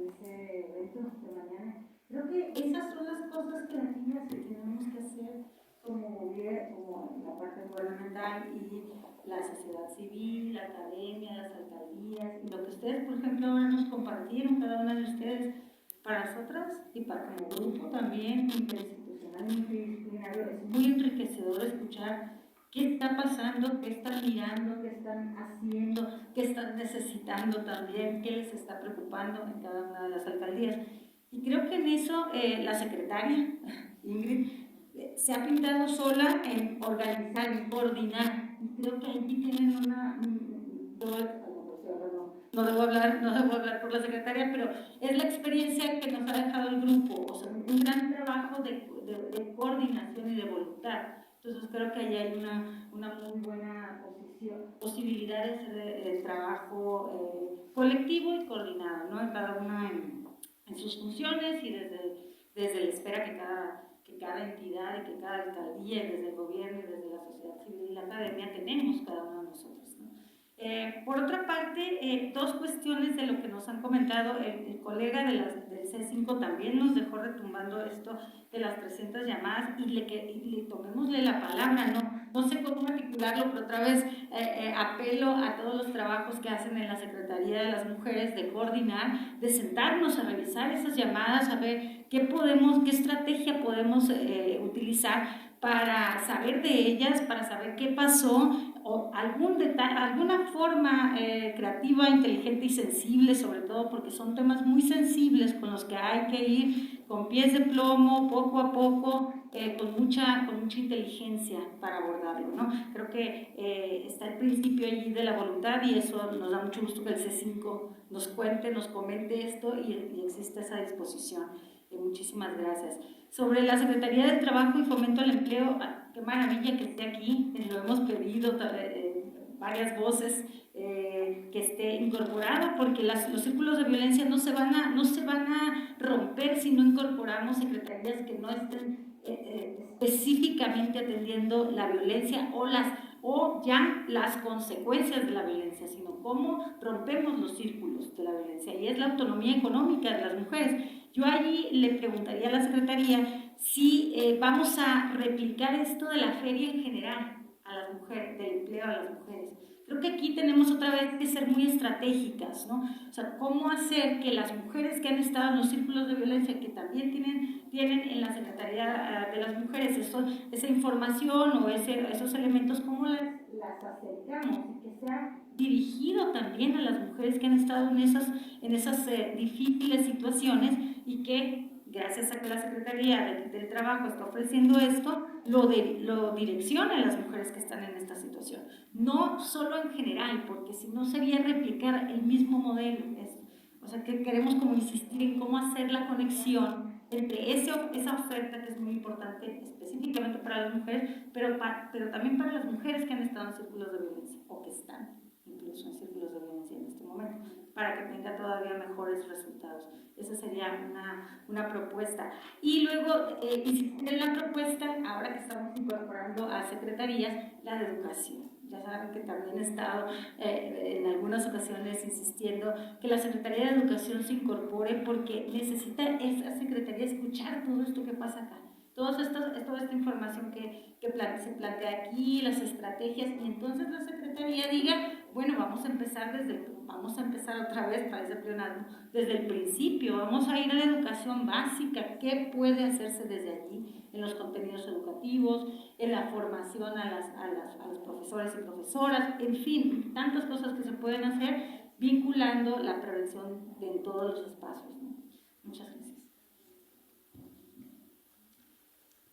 ese evento de mañana. Creo que esas son las cosas creativas que tenemos que hacer como gobierno, como la parte gubernamental y la sociedad civil, la academia, las alcaldías, y lo que ustedes, por ejemplo, ahora nos compartieron, cada una de ustedes, para nosotras y para como grupo también, interinstitucional, multidisciplinario, es muy enriquecedor escuchar qué está pasando, qué están mirando, qué están haciendo, qué están necesitando también, qué les está preocupando en cada una de las alcaldías. Y creo que en eso la secretaria, Ingrid, se ha pintado sola en organizar, en coordinar. Y creo que allí tienen no debo hablar por la secretaria, pero es la experiencia que nos ha dejado el grupo, o sea, un gran trabajo de coordinación y de voluntad. Entonces creo que allí hay una muy buena posibilidad de hacer trabajo colectivo y coordinado, ¿no? Cada una en sus funciones y desde la espera que cada entidad y que cada alcaldía y desde el gobierno y desde la sociedad civil y la academia tenemos cada uno de nosotros, ¿no? Por otra parte, dos cuestiones de lo que nos han comentado. El colega del C5 también nos dejó retumbando esto de las 300 llamadas y tomémosle la palabra, no sé cómo articularlo, pero otra vez apelo a todos los trabajos que hacen en la Secretaría de las Mujeres de coordinar, de sentarnos a revisar esas llamadas, a ver qué estrategia podemos utilizar para saber de ellas, para saber qué pasó, o algún detalle, alguna forma creativa, inteligente y sensible, sobre todo porque son temas muy sensibles con los que hay que ir con pies de plomo, poco a poco, con mucha inteligencia para abordarlo, ¿no? Creo que está el principio allí de la voluntad y eso nos da mucho gusto que el C5 nos cuente, nos comente esto y existe esa disposición. Muchísimas gracias. Sobre la Secretaría del Trabajo y Fomento al Empleo, qué maravilla que esté aquí, lo hemos pedido varias voces que esté incorporada, porque los círculos de violencia no se van a romper si no incorporamos secretarías que no estén específicamente atendiendo la violencia o ya las consecuencias de la violencia, sino cómo rompemos los círculos de la violencia, y es la autonomía económica de las mujeres. Yo allí le preguntaría a la Secretaría si vamos a replicar esto de la feria en general a las mujeres, del empleo a las mujeres. Creo que aquí tenemos otra vez que ser muy estratégicas, ¿no? O sea, cómo hacer que las mujeres que han estado en los círculos de violencia, que también tienen en la Secretaría de las Mujeres esa información o esos elementos, cómo las acercamos y que sea dirigido también a las mujeres que han estado en esas difíciles situaciones, y que gracias a que la Secretaría del Trabajo está ofreciendo esto, lo direcciona a las mujeres que están en esta situación. No solo en general, porque si no sería replicar el mismo modelo. O sea, que queremos como insistir en cómo hacer la conexión entre esa oferta que es muy importante específicamente para las mujeres, pero también para las mujeres que han estado en círculos de violencia o que están incluso en círculos de violencia en este momento, para que tenga todavía mejores resultados. Esa sería una propuesta. Y luego, insistir en la propuesta, ahora que estamos incorporando a secretarías, la de educación. Ya saben que también he estado en algunas ocasiones insistiendo que la Secretaría de Educación se incorpore, porque necesita esa Secretaría escuchar todo esto que pasa acá. Toda esta información que se plantea aquí, las estrategias, y entonces la Secretaría diga, bueno, vamos a empezar otra vez, parece pleonasmo, desde el principio, vamos a ir a la educación básica, qué puede hacerse desde allí, en los contenidos educativos, en la formación a los profesores y profesoras, en fin, tantas cosas que se pueden hacer vinculando la prevención en todos los espacios, ¿no? Muchas gracias.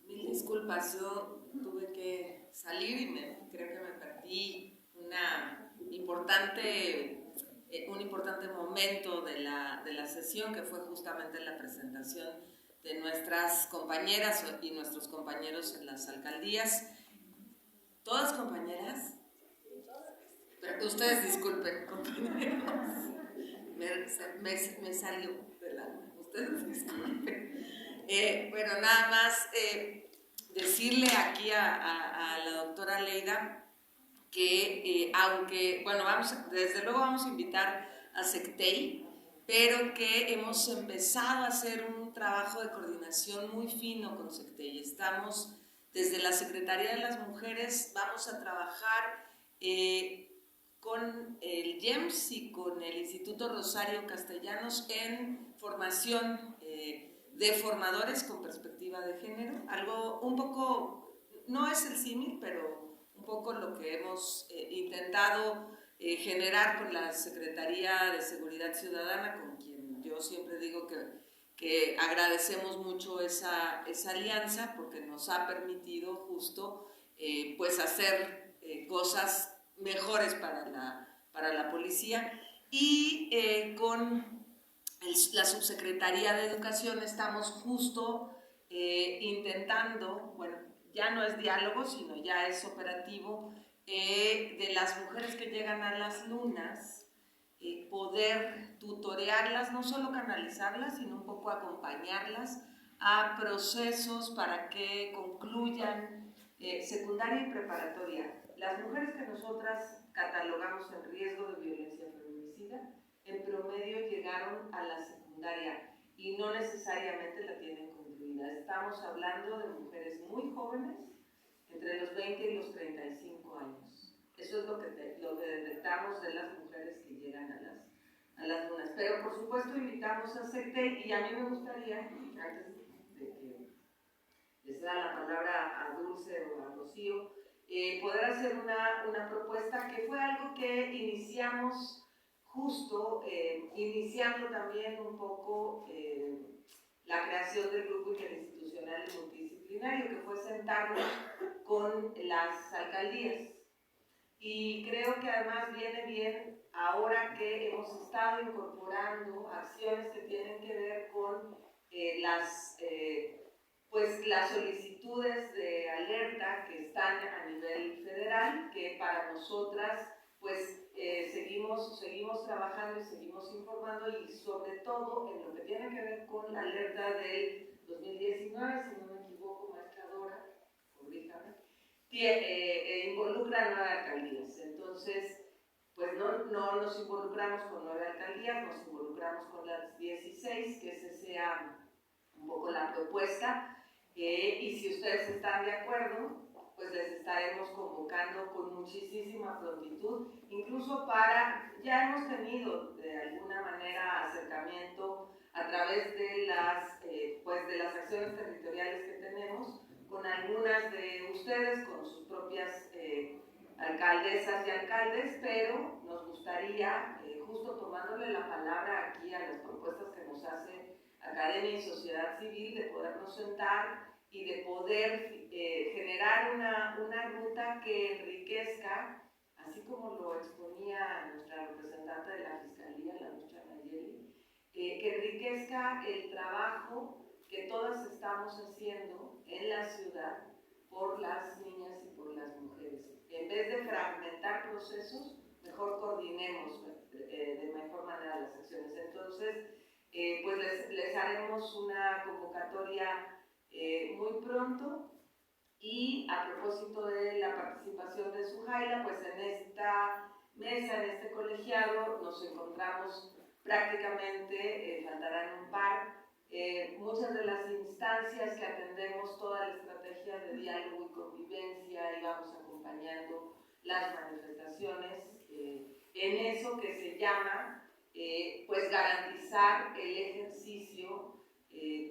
Disculpas, yo tuve que salir y creo que me perdí una importante un importante momento de la sesión, que fue justamente la presentación de nuestras compañeras y nuestros compañeros en las alcaldías. ¿Todas compañeras? Pero ustedes disculpen, compañeros. Me salió del alma. Ustedes disculpen. Bueno, nada más decirle aquí a la doctora Leida que aunque, bueno, desde luego vamos a invitar a Sectei, pero que hemos empezado a hacer un trabajo de coordinación muy fino con Sectei. Estamos desde la Secretaría de las Mujeres, vamos a trabajar con el GEMS y con el Instituto Rosario Castellanos en formación de formadores con perspectiva de género, algo un poco, no es el símil, pero un poco lo que hemos intentado generar con la Secretaría de Seguridad Ciudadana, con quien yo siempre digo que agradecemos mucho esa alianza, porque nos ha permitido justo pues hacer cosas mejores para la policía. Y con la Subsecretaría de Educación estamos justo intentando, bueno, ya no es diálogo, sino ya es operativo, de las mujeres que llegan a las lunas, poder tutorearlas, no solo canalizarlas, sino un poco acompañarlas a procesos para que concluyan secundaria y preparatoria. Las mujeres que nosotras catalogamos en riesgo de violencia feminicida, en promedio llegaron a la secundaria y no necesariamente la tienen concluida. Estamos hablando de mujeres muy jóvenes, entre los 20 y los 35 años. Eso es lo que detectamos de las mujeres que llegan a las lunas. Pero por supuesto invitamos a Sectei, y a mí me gustaría, antes de que les da la palabra a Dulce o a Rocío, poder hacer una propuesta que fue algo que iniciamos justo, iniciando también un poco la creación del grupo interinstitucional y multidisciplinario, que fue sentarnos con las alcaldías. Y creo que además viene bien ahora que hemos estado incorporando acciones que tienen que ver con las solicitudes de alerta que están a nivel federal, que para nosotras pues seguimos trabajando y seguimos informando, y sobre todo en lo que tiene que ver con la alerta del 2019, si no me equivoco, maestra Dora, corríjame, que involucra a 9 alcaldías. Entonces, pues no nos involucramos con 9 alcaldías, nos involucramos con las 16, que ese sea un poco la propuesta. Y si ustedes están de acuerdo, pues les estaremos convocando con muchísima prontitud, incluso ya hemos tenido de alguna manera acercamiento a través de las acciones territoriales que tenemos con algunas de ustedes, con sus propias alcaldesas y alcaldes, pero nos gustaría, justo tomándole la palabra aquí a las propuestas que nos hace Academia y Sociedad Civil, de podernos sentar y de poder generar una ruta que enriquezca, así como lo exponía nuestra representante de la Fiscalía, la maestra Nayeli, que enriquezca el trabajo que todas estamos haciendo en la ciudad por las niñas y por las mujeres. En vez de fragmentar procesos, mejor coordinemos de mejor manera las acciones. Entonces, pues les haremos una convocatoria muy pronto. Y a propósito de la participación de Sujaila, pues en esta mesa, en este colegiado, nos encontramos prácticamente, faltarán un par, muchas de las instancias que atendemos toda la estrategia de diálogo y convivencia, y vamos acompañando las manifestaciones en eso que se llama pues garantizar el ejercicio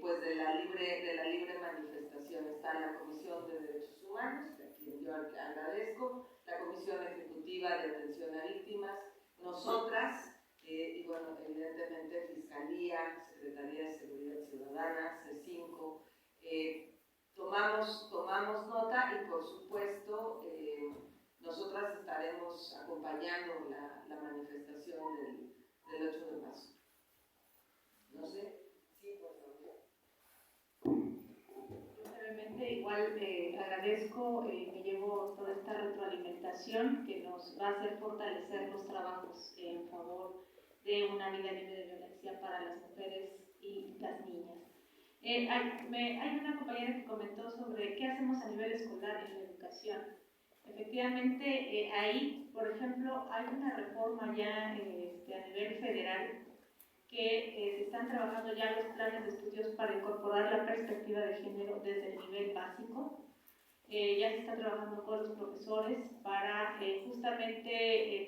pues de la libre manifestación. Está la Comisión de Derechos Humanos, a quien yo agradezco, la Comisión Ejecutiva de Atención a Víctimas, nosotras, y bueno, evidentemente Fiscalía, Secretaría de Seguridad Ciudadana, C5, tomamos nota, y por supuesto nosotras estaremos acompañando la manifestación del 8 de marzo. No sé. Sí, por favor. Brevemente, igual agradezco que llevo toda esta retroalimentación que nos va a hacer fortalecer los trabajos en favor de una vida libre de violencia para las mujeres y las niñas. Hay una compañera que comentó sobre qué hacemos a nivel escolar en la educación. Efectivamente, ahí, por ejemplo, hay una reforma ya a nivel federal que se están trabajando ya los planes de estudios para incorporar la perspectiva de género desde el nivel básico. Ya se está trabajando con los profesores para justamente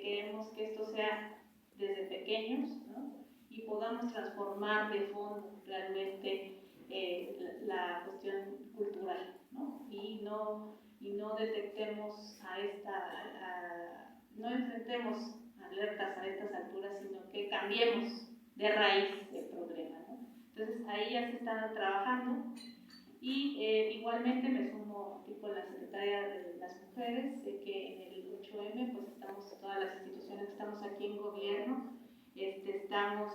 queremos que esto sea desde pequeños, ¿no? Y podamos transformar de fondo realmente la cuestión cultural, ¿no? Y no detectemos no enfrentemos alertas a estas alturas, sino que cambiemos de raíz el problema, ¿no? Entonces ahí ya se están trabajando y igualmente me sumo aquí con la Secretaría de las Mujeres, que en el 8M pues estamos, todas las instituciones que estamos aquí en gobierno, estamos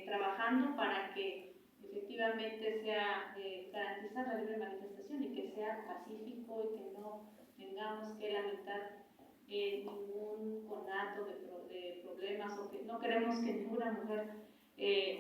trabajando para que efectivamente sea garantizar la libre manifestación y que sea pacífico y que no tengamos que lamentar ningún conato de problemas, o que no queremos que ninguna mujer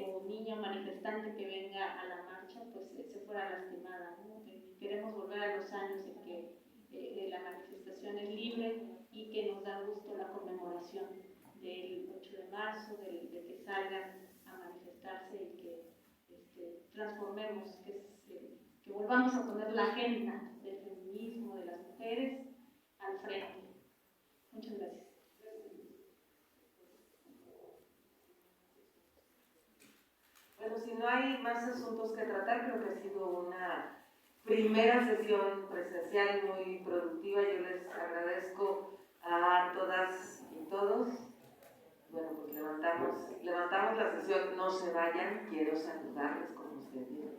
o niña manifestante que venga a la marcha pues se fuera lastimada, ¿no? Queremos volver a los años en que la manifestación es libre y que nos da gusto la conmemoración del 8 de marzo, de que salgan a manifestarse y que transformemos, que volvamos a poner la agenda del feminismo, de las mujeres al frente. Muchas gracias. Bueno, si no hay más asuntos que tratar, creo que ha sido una primera sesión presencial muy productiva. Yo les agradezco a todas y todos. Bueno, pues levantamos la sesión. No se vayan, quiero saludarles como ustedes.